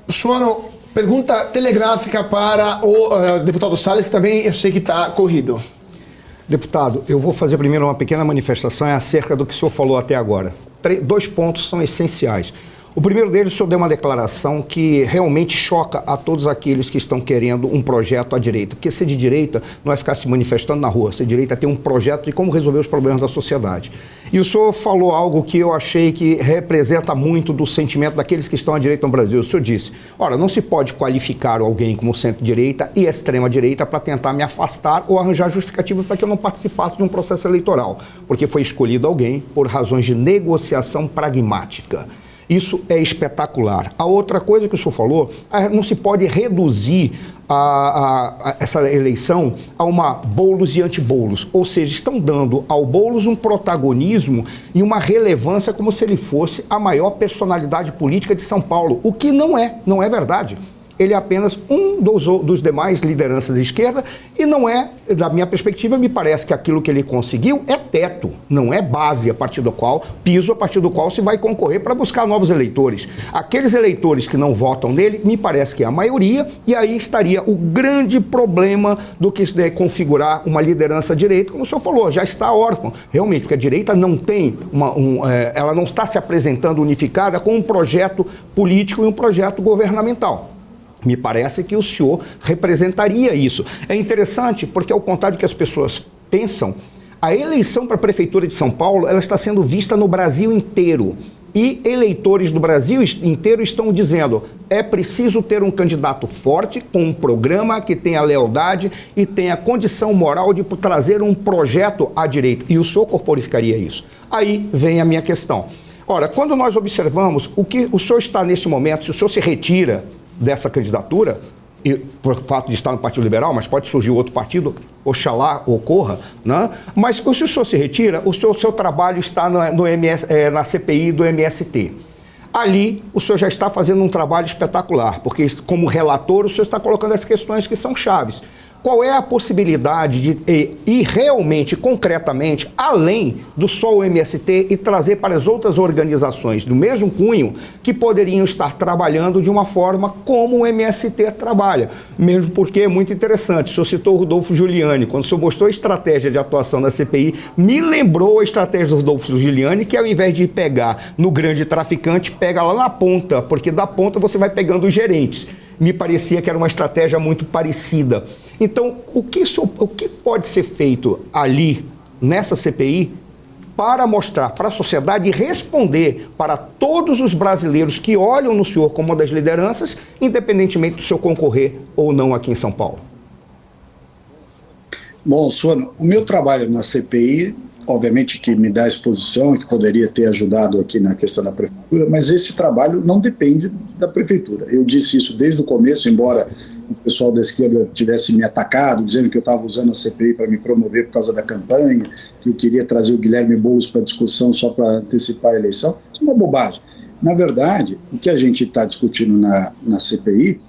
Suano, pergunta telegráfica para o deputado Salles, que também eu sei que está corrido. Deputado, eu vou fazer primeiro uma pequena manifestação acerca do que o senhor falou até agora. 2 pontos são essenciais. O primeiro deles, o senhor deu uma declaração que realmente choca a todos aqueles que estão querendo um projeto à direita. Porque ser de direita não é ficar se manifestando na rua. Ser de direita é ter um projeto de como resolver os problemas da sociedade. E o senhor falou algo que eu achei que representa muito do sentimento daqueles que estão à direita no Brasil. O senhor disse, ora, não se pode qualificar alguém como centro-direita e extrema-direita para tentar me afastar ou arranjar justificativa para que eu não participasse de um processo eleitoral. Porque foi escolhido alguém por razões de negociação pragmática. Isso é espetacular. A outra coisa que o senhor falou, não se pode reduzir essa eleição a uma Boulos e anti-Boulos. Ou seja, estão dando ao Boulos um protagonismo e uma relevância como se ele fosse a maior personalidade política de São Paulo, o que não é verdade. Ele é apenas um dos demais lideranças de esquerda e não é, da minha perspectiva, me parece que aquilo que ele conseguiu é teto, não é base piso a partir do qual se vai concorrer para buscar novos eleitores. Aqueles eleitores que não votam nele, me parece que é a maioria, e aí estaria o grande problema do que é configurar uma liderança à direita, como o senhor falou, já está órfã, realmente, porque a direita não tem, ela não está se apresentando unificada com um projeto político e um projeto governamental. Me parece que o senhor representaria isso. É interessante porque, ao contrário do que as pessoas pensam, a eleição para a Prefeitura de São Paulo ela está sendo vista no Brasil inteiro. E eleitores do Brasil inteiro estão dizendo é preciso ter um candidato forte, com um programa que tenha lealdade e tenha condição moral de trazer um projeto à direita. E o senhor corporificaria isso. Aí vem a minha questão. Ora, quando nós observamos o que o senhor está nesse momento, se o senhor se retira dessa candidatura, e por fato de estar no Partido Liberal, mas pode surgir outro partido, oxalá ocorra, né? Mas se o senhor se retira, o seu trabalho está na CPI do MST. Ali, o senhor já está fazendo um trabalho espetacular, porque como relator, o senhor está colocando as questões que são chaves. Qual é a possibilidade de ir realmente, concretamente, além do só o MST e trazer para as outras organizações do mesmo cunho que poderiam estar trabalhando de uma forma como o MST trabalha? Mesmo porque é muito interessante. O senhor citou o Rodolfo Giuliani. Quando o senhor mostrou a estratégia de atuação da CPI, me lembrou a estratégia do Rodolfo Giuliani, que ao invés de pegar no grande traficante, pega lá na ponta, porque da ponta você vai pegando os gerentes. Me parecia que era uma estratégia muito parecida. Então, o que pode ser feito ali, nessa CPI, para mostrar para a sociedade e responder para todos os brasileiros que olham no senhor como uma das lideranças, independentemente do senhor concorrer ou não aqui em São Paulo? Bom, Suano, o meu trabalho na CPI, obviamente que me dá exposição e que poderia ter ajudado aqui na questão da prefeitura, mas esse trabalho não depende da prefeitura. Eu disse isso desde o começo, embora o pessoal da esquerda tivesse me atacado, dizendo que eu estava usando a CPI para me promover por causa da campanha, que eu queria trazer o Guilherme Boulos para discussão só para antecipar a eleição. Isso é uma bobagem. Na verdade, o que a gente está discutindo na CPI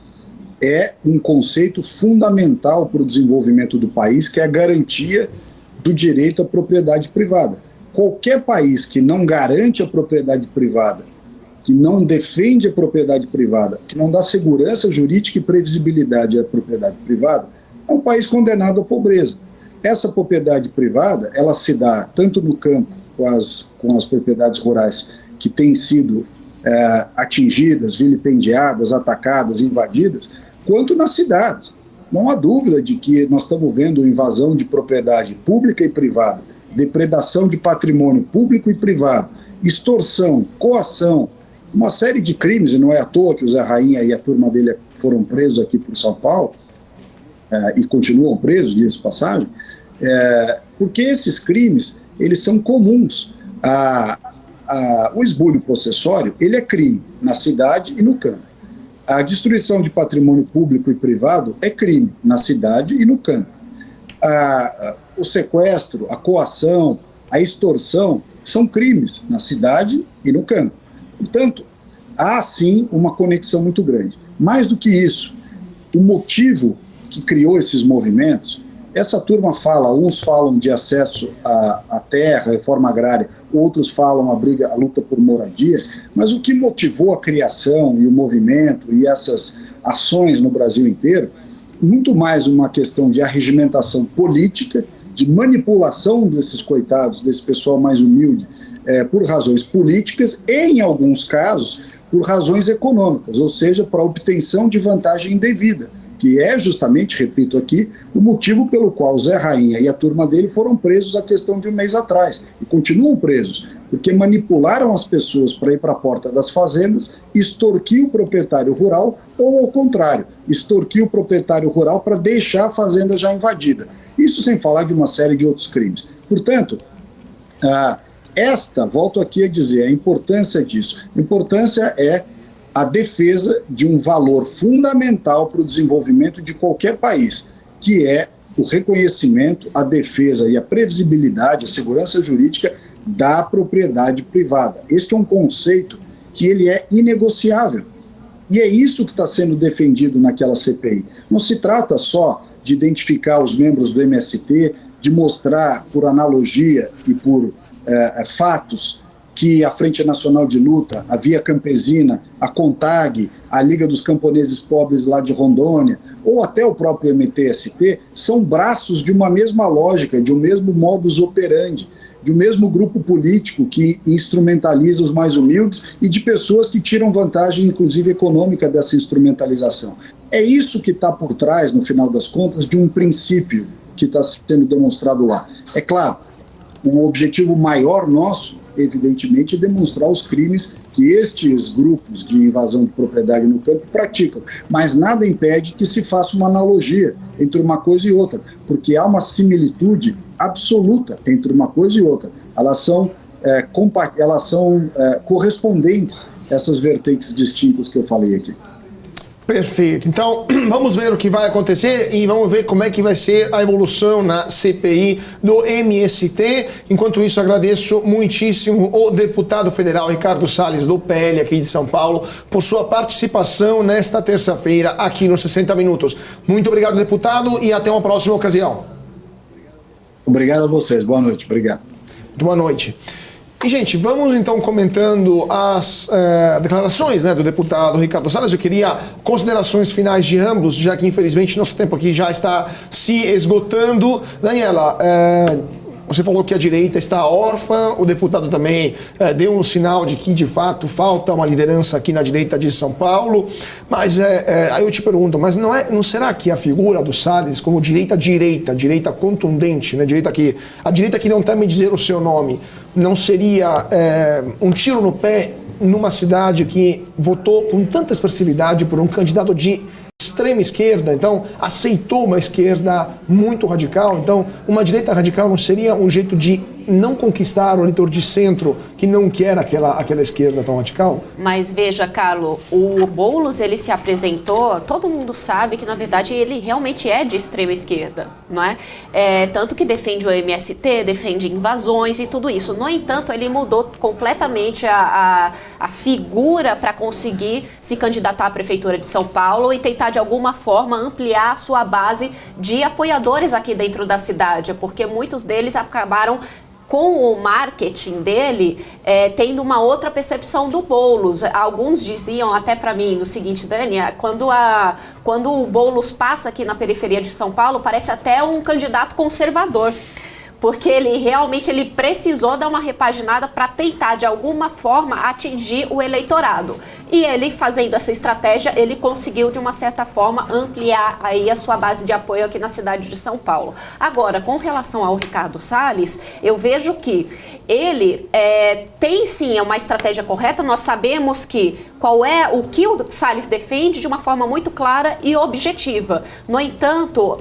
é um conceito fundamental para o desenvolvimento do país, que é a garantia do direito à propriedade privada. Qualquer país que não garante a propriedade privada, que não defende a propriedade privada, que não dá segurança jurídica e previsibilidade à propriedade privada, é um país condenado à pobreza. Essa propriedade privada, ela se dá tanto no campo, com as propriedades rurais que têm sido atingidas, vilipendiadas, atacadas, invadidas, quanto nas cidades. Não há dúvida de que nós estamos vendo invasão de propriedade pública e privada, depredação de patrimônio público e privado, extorsão, coação, uma série de crimes, e não é à toa que o Zé Rainha e a turma dele foram presos aqui por São Paulo, e continuam presos, diga-se de passagem, porque esses crimes, eles são comuns. O esbulho possessório, ele é crime na cidade e no campo. A destruição de patrimônio público e privado é crime na cidade e no campo. O sequestro, a coação, a extorsão são crimes na cidade e no campo. Portanto, há sim uma conexão muito grande. Mais do que isso, o motivo que criou esses movimentos, essa turma fala, uns falam de acesso à terra, reforma agrária, outros falam a luta por moradia, mas o que motivou a criação e o movimento e essas ações no Brasil inteiro, muito mais uma questão de arregimentação política, de manipulação desses coitados, desse pessoal mais humilde, por razões políticas e, em alguns casos, por razões econômicas, ou seja, para obtenção de vantagem indevida, que é justamente, repito aqui, o motivo pelo qual o Zé Rainha e a turma dele foram presos há questão de um mês atrás, e continuam presos, porque manipularam as pessoas para ir para a porta das fazendas, extorquir o proprietário rural, ou ao contrário, extorquir o proprietário rural para deixar a fazenda já invadida. Isso sem falar de uma série de outros crimes. Portanto, volto aqui a dizer, a importância disso. A importância é a defesa de um valor fundamental para o desenvolvimento de qualquer país, que é o reconhecimento, a defesa e a previsibilidade, a segurança jurídica da propriedade privada. Este é um conceito que ele é inegociável. E é isso que está sendo defendido naquela CPI. Não se trata só de identificar os membros do MST, de mostrar por analogia e por fatos que a Frente Nacional de Luta, a Via Campesina, a CONTAG, a Liga dos Camponeses Pobres lá de Rondônia, ou até o próprio MTST, são braços de uma mesma lógica, de um mesmo modus operandi, de um mesmo grupo político que instrumentaliza os mais humildes e de pessoas que tiram vantagem, inclusive econômica, dessa instrumentalização. É isso que está por trás, no final das contas, de um princípio que está sendo demonstrado lá. É claro, o objetivo maior nosso, evidentemente, é demonstrar os crimes que estes grupos de invasão de propriedade no campo praticam, mas nada impede que se faça uma analogia entre uma coisa e outra, porque há uma similitude absoluta entre uma coisa e outra. Elas são correspondentes, essas vertentes distintas que eu falei aqui. Perfeito. Então, vamos ver o que vai acontecer e vamos ver como é que vai ser a evolução na CPI do MST. Enquanto isso, agradeço muitíssimo o deputado federal Ricardo Salles, do PL aqui de São Paulo, por sua participação nesta terça-feira aqui nos 60 Minutos. Muito obrigado, deputado, e até uma próxima ocasião. Obrigado a vocês. Boa noite. Obrigado. Boa noite. E, gente, vamos então comentando as declarações, né, do deputado Ricardo Salles. Eu queria considerações finais de ambos, já que infelizmente nosso tempo aqui já está se esgotando. Daniela, você falou que a direita está órfã, o deputado também deu um sinal de que, de fato, falta uma liderança aqui na direita de São Paulo, mas aí eu te pergunto, mas não será que a figura do Salles como direita contundente, né, a direita que não teme dizer o seu nome, não seria um tiro no pé numa cidade que votou com tanta expressividade por um candidato de extrema esquerda, então aceitou uma esquerda muito radical? Então, uma direita radical não seria um jeito de não conquistar o eleitor de centro que não quer aquela esquerda tão radical? Mas veja, Carlos, o Boulos, ele se apresentou, todo mundo sabe que, na verdade, ele realmente é de extrema esquerda, não é? Tanto que defende o MST, defende invasões e tudo isso. No entanto, ele mudou completamente a figura para conseguir se candidatar à Prefeitura de São Paulo e tentar, de alguma forma, ampliar a sua base de apoiadores aqui dentro da cidade, porque muitos deles acabaram, com o marketing dele, tendo uma outra percepção do Boulos. Alguns diziam até para mim o seguinte, Dani, quando o Boulos passa aqui na periferia de São Paulo, parece até um candidato conservador, porque ele realmente precisou dar uma repaginada para tentar, de alguma forma, atingir o eleitorado. E ele, fazendo essa estratégia, ele conseguiu, de uma certa forma, ampliar aí a sua base de apoio aqui na cidade de São Paulo. Agora, com relação ao Ricardo Salles, eu vejo que ele tem sim uma estratégia correta. Nós sabemos que o que o Salles defende de uma forma muito clara e objetiva. No entanto,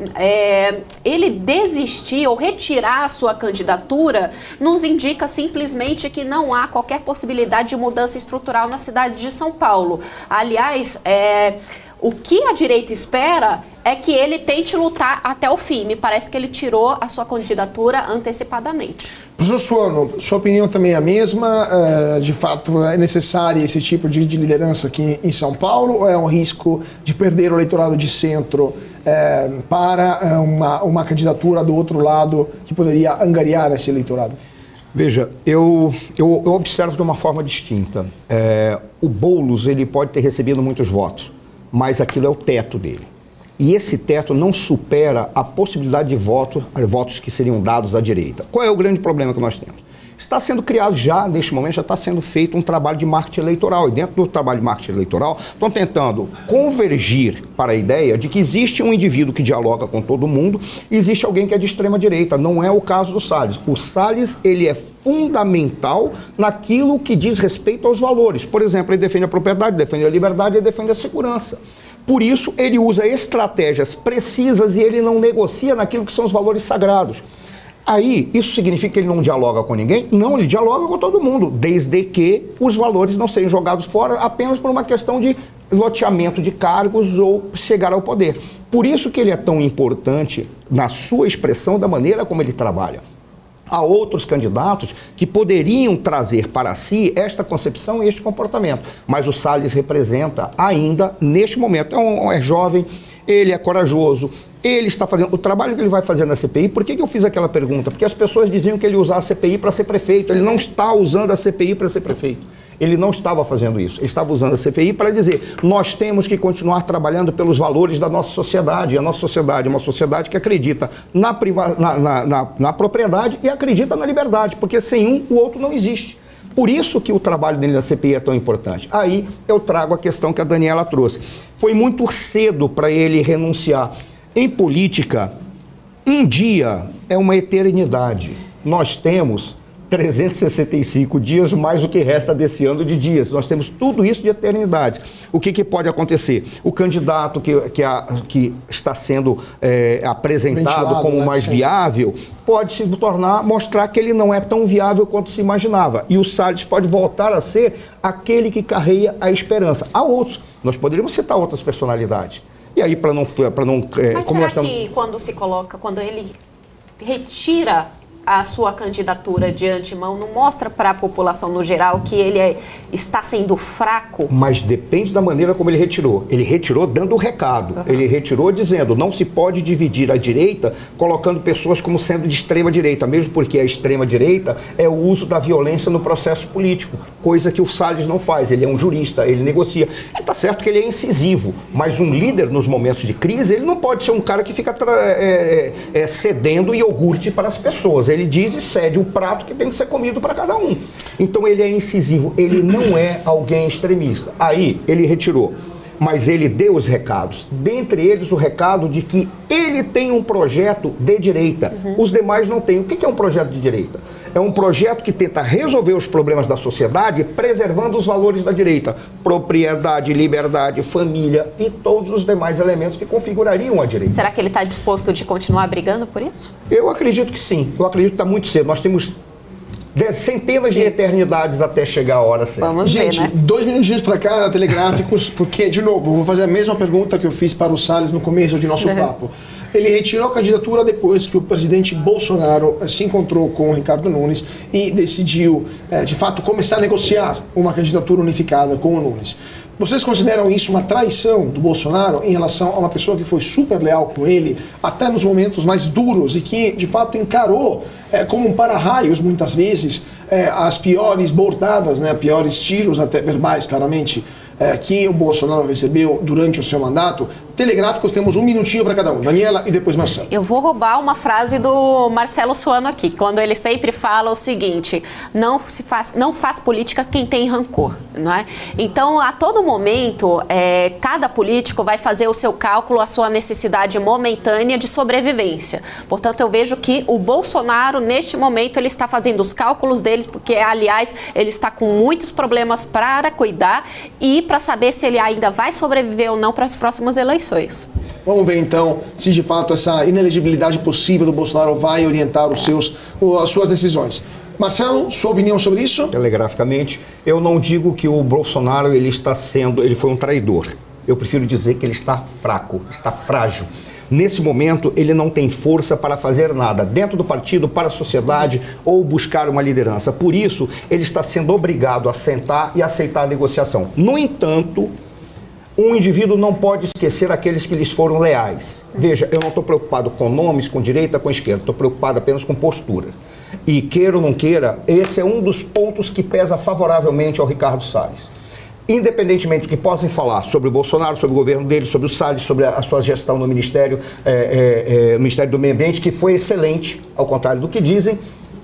ele desistir ou retirar a sua candidatura nos indica simplesmente que não há qualquer possibilidade de mudança estrutural na cidade de São Paulo. Aliás, o que a direita espera é que ele tente lutar até o fim. Me parece que ele tirou a sua candidatura antecipadamente. Professor Suano, sua opinião também é a mesma? De fato, é necessário esse tipo de liderança aqui em São Paulo, ou é um risco de perder o eleitorado de centro para uma candidatura do outro lado que poderia angariar esse eleitorado? Veja, eu observo de uma forma distinta. O Boulos, ele pode ter recebido muitos votos, mas aquilo é o teto dele. E esse teto não supera a possibilidade de votos que seriam dados à direita. Qual é o grande problema que nós temos? Está sendo criado já, neste momento, já está sendo feito um trabalho de marketing eleitoral. E dentro do trabalho de marketing eleitoral, estão tentando convergir para a ideia de que existe um indivíduo que dialoga com todo mundo e existe alguém que é de extrema-direita. Não é o caso do Salles. O Salles, ele é fundamental naquilo que diz respeito aos valores. Por exemplo, ele defende a propriedade, defende a liberdade e defende a segurança. Por isso, ele usa estratégias precisas e ele não negocia naquilo que são os valores sagrados. Aí, isso significa que ele não dialoga com ninguém? Não, ele dialoga com todo mundo, desde que os valores não sejam jogados fora apenas por uma questão de loteamento de cargos ou chegar ao poder. Por isso que ele é tão importante na sua expressão da maneira como ele trabalha. Há outros candidatos que poderiam trazer para si esta concepção e este comportamento, mas o Salles representa ainda, neste momento, é jovem, ele é corajoso, ele está fazendo o trabalho que ele vai fazer na CPI. Por que eu fiz aquela pergunta? Porque as pessoas diziam que ele usava a CPI para ser prefeito, ele não está usando a CPI para ser prefeito. Ele não estava fazendo isso, ele estava usando a CPI para dizer, nós temos que continuar trabalhando pelos valores da nossa sociedade. E a nossa sociedade é uma sociedade que acredita na propriedade e acredita na liberdade, porque sem um, o outro não existe. Por isso que o trabalho dele na CPI é tão importante. Aí eu trago a questão que a Daniela trouxe. Foi muito cedo para ele renunciar. Em política, um dia é uma eternidade. Nós temos 365 dias, mais o que resta desse ano de dias. Nós temos tudo isso de eternidade. O que pode acontecer? O candidato que está sendo apresentado como mais viável pode se tornar, mostrar que ele não é tão viável quanto se imaginava. E o Salles pode voltar a ser aquele que carrega a esperança. Há outros. Nós poderíamos citar outras personalidades. E aí, para não mas será que quando ele retira a sua candidatura de antemão, não mostra para a população no geral que ele está sendo fraco? Mas depende da maneira como ele retirou. Ele retirou dando o recado. Ele retirou dizendo, não se pode dividir a direita colocando pessoas como sendo de extrema direita, mesmo porque a extrema direita é o uso da violência no processo político, coisa que o Salles não faz. Ele é um jurista, ele negocia. Está certo que ele é incisivo, mas um líder nos momentos de crise, ele não pode ser um cara que fica cedendo iogurte para as pessoas. Ele diz e cede o prato que tem que ser comido para cada um. Então ele é incisivo, ele não é alguém extremista. Aí ele retirou, mas ele deu os recados. Dentre eles o recado de que ele tem um projeto de direita. Os demais não têm. O que é um projeto de direita? É um projeto que tenta resolver os problemas da sociedade preservando os valores da direita. Propriedade, liberdade, família e todos os demais elementos que configurariam a direita. Será que ele está disposto de continuar brigando por isso? Eu acredito que sim. Eu acredito que está muito cedo. Nós temos centenas de eternidades até chegar a hora certa. Vamos ver, né? 2 minutinhos para cá, telegráficos, porque, de novo, eu vou fazer a mesma pergunta que eu fiz para o Salles no começo de nosso papo. Ele retirou a candidatura depois que o presidente Bolsonaro se encontrou com o Ricardo Nunes e decidiu, de fato, começar a negociar uma candidatura unificada com o Nunes. Vocês consideram isso uma traição do Bolsonaro em relação a uma pessoa que foi super leal com ele, até nos momentos mais duros, e que, de fato, encarou como um para-raios, muitas vezes, as piores bordadas, né, piores tiros, até verbais, claramente, que o Bolsonaro recebeu durante o seu mandato? Telegráficos, temos 1 minutinho para cada um. Daniela e depois Marcelo. Eu vou roubar uma frase do Marcelo Suano aqui, quando ele sempre fala o seguinte: não faz política quem tem rancor, não é? Então, a todo momento, cada político vai fazer o seu cálculo, a sua necessidade momentânea de sobrevivência. Portanto, eu vejo que o Bolsonaro, neste momento, ele está fazendo os cálculos deles, porque, aliás, ele está com muitos problemas para cuidar e para saber se ele ainda vai sobreviver ou não para as próximas eleições. Vamos ver então se de fato essa inelegibilidade possível do Bolsonaro vai orientar as suas decisões. Marcelo, sua opinião sobre isso? Telegraficamente, eu não digo que o Bolsonaro ele foi um traidor. Eu prefiro dizer que ele está fraco, está frágil. Nesse momento, ele não tem força para fazer nada dentro do partido, para a sociedade ou buscar uma liderança. Por isso, ele está sendo obrigado a sentar e aceitar a negociação. No entanto, um indivíduo não pode esquecer aqueles que lhes foram leais. Veja, eu não estou preocupado com nomes, com direita, com esquerda. Estou preocupado apenas com postura. E queira ou não queira, esse é um dos pontos que pesa favoravelmente ao Ricardo Salles. Independentemente do que possam falar sobre o Bolsonaro, sobre o governo dele, sobre o Salles, sobre a sua gestão no Ministério do Meio Ambiente, que foi excelente, ao contrário do que dizem,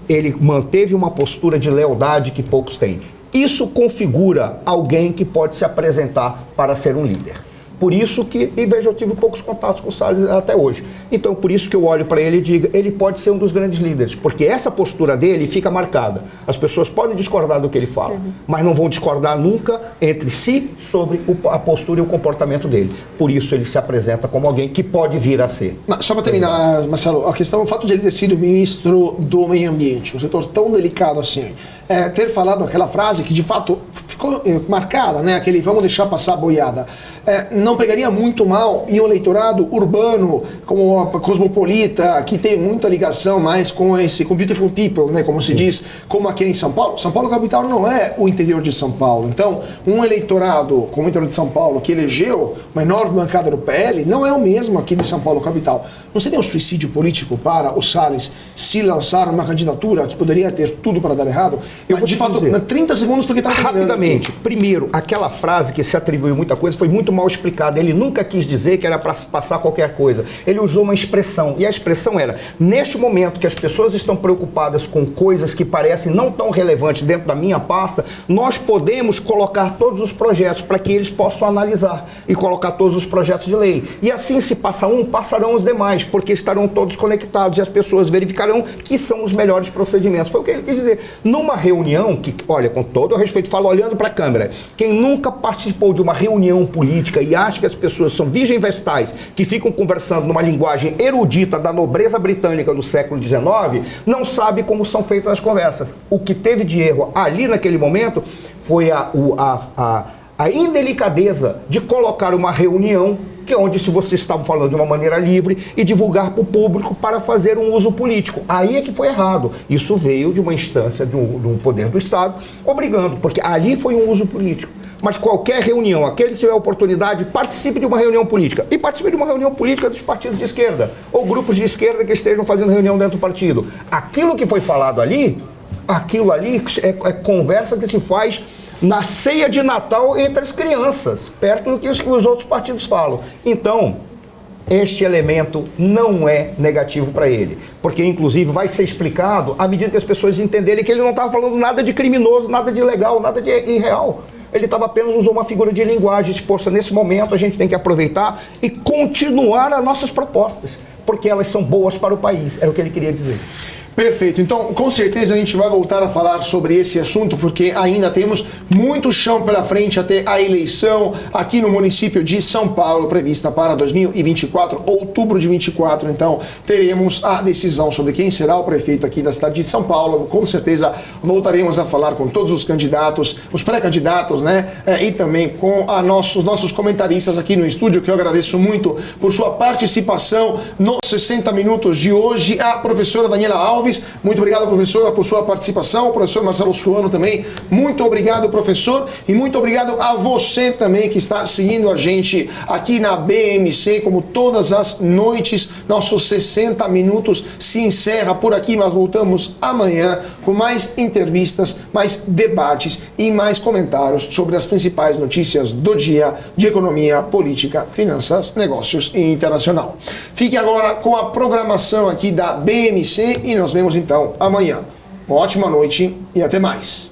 ele manteve uma postura de lealdade que poucos têm. Isso configura alguém que pode se apresentar para ser um líder. Por isso que, e veja, eu tive poucos contatos com o Salles até hoje. Então, por isso que eu olho para ele e digo, ele pode ser um dos grandes líderes, porque essa postura dele fica marcada. As pessoas podem discordar do que ele fala, mas não vão discordar nunca entre si sobre a postura e o comportamento dele. Por isso ele se apresenta como alguém que pode vir a ser. Só para terminar, Marcelo, a questão, o fato de ele ter sido ministro do Meio Ambiente, um setor tão delicado assim, ter falado aquela frase que de fato ficou marcada, né? Aquele vamos deixar passar a boiada. Não pegaria muito mal em um eleitorado urbano, como a cosmopolita, que tem muita ligação mais com beautiful people, né? Como se diz, como aqui em São Paulo. São Paulo capital não é o interior de São Paulo. Então, um eleitorado como o interior de São Paulo, que elegeu uma enorme bancada do PL, não é o mesmo aqui de São Paulo capital. Não seria um suicídio político para o Salles se lançar uma candidatura que poderia ter tudo para dar errado? Mas, de fato, 30 segundos porque está rapidamente. Primeiro, aquela frase que se atribuiu muita coisa foi muito mal explicada. Ele nunca quis dizer que era para passar qualquer coisa. Ele usou uma expressão, e a expressão era: neste momento que as pessoas estão preocupadas com coisas que parecem não tão relevantes dentro da minha pasta, nós podemos colocar todos os projetos para que eles possam analisar e colocar todos os projetos de lei. E assim, se passa um, passarão os demais, porque estarão todos conectados e as pessoas verificarão que são os melhores procedimentos. Foi o que ele quis dizer. Numa reunião que, olha, com todo o respeito, falo olhando para a câmera, quem nunca participou de uma reunião política e acha que as pessoas são virgens vestais que ficam conversando numa linguagem erudita da nobreza britânica do século XIX, não sabe como são feitas as conversas. O que teve de erro ali naquele momento foi a indelicadeza de colocar uma reunião que é onde se você estava falando de uma maneira livre e divulgar para o público para fazer um uso político. Aí é que foi errado. Isso veio de uma instância de um poder do Estado obrigando, porque ali foi um uso político. Mas qualquer reunião, aquele que tiver oportunidade, participe de uma reunião política. E participe de uma reunião política dos partidos de esquerda, ou grupos de esquerda que estejam fazendo reunião dentro do partido. Aquilo que foi falado ali, aquilo ali é conversa que se faz na ceia de Natal entre as crianças, perto do que os outros partidos falam. Então, este elemento não é negativo para ele, porque inclusive vai ser explicado à medida que as pessoas entenderem que ele não estava falando nada de criminoso, nada de ilegal, nada de irreal. Ele estava apenas usando uma figura de linguagem. Poxa, nesse momento a gente tem que aproveitar e continuar as nossas propostas, porque elas são boas para o país, era o que ele queria dizer. Perfeito, então com certeza a gente vai voltar a falar sobre esse assunto, porque ainda temos muito chão pela frente até a eleição aqui no município de São Paulo, prevista para 2024, outubro de 24. Então teremos a decisão sobre quem será o prefeito aqui da cidade de São Paulo. Com certeza voltaremos a falar com todos os candidatos, os pré-candidatos, né? E também com nossos comentaristas aqui no estúdio, que eu agradeço muito por sua participação nos 60 minutos de hoje. A professora Daniela Alves, muito obrigado, professora, por sua participação. O professor Marcelo Suano também, muito obrigado, professor, e muito obrigado a você também que está seguindo a gente aqui na BMC, como todas as noites. Nossos 60 minutos se encerra por aqui, mas voltamos amanhã com mais entrevistas, mais debates e mais comentários sobre as principais notícias do dia de economia, política, finanças, negócios e internacional. Fique agora com a programação aqui da BMC e nós vemos então amanhã. Uma ótima noite e até mais.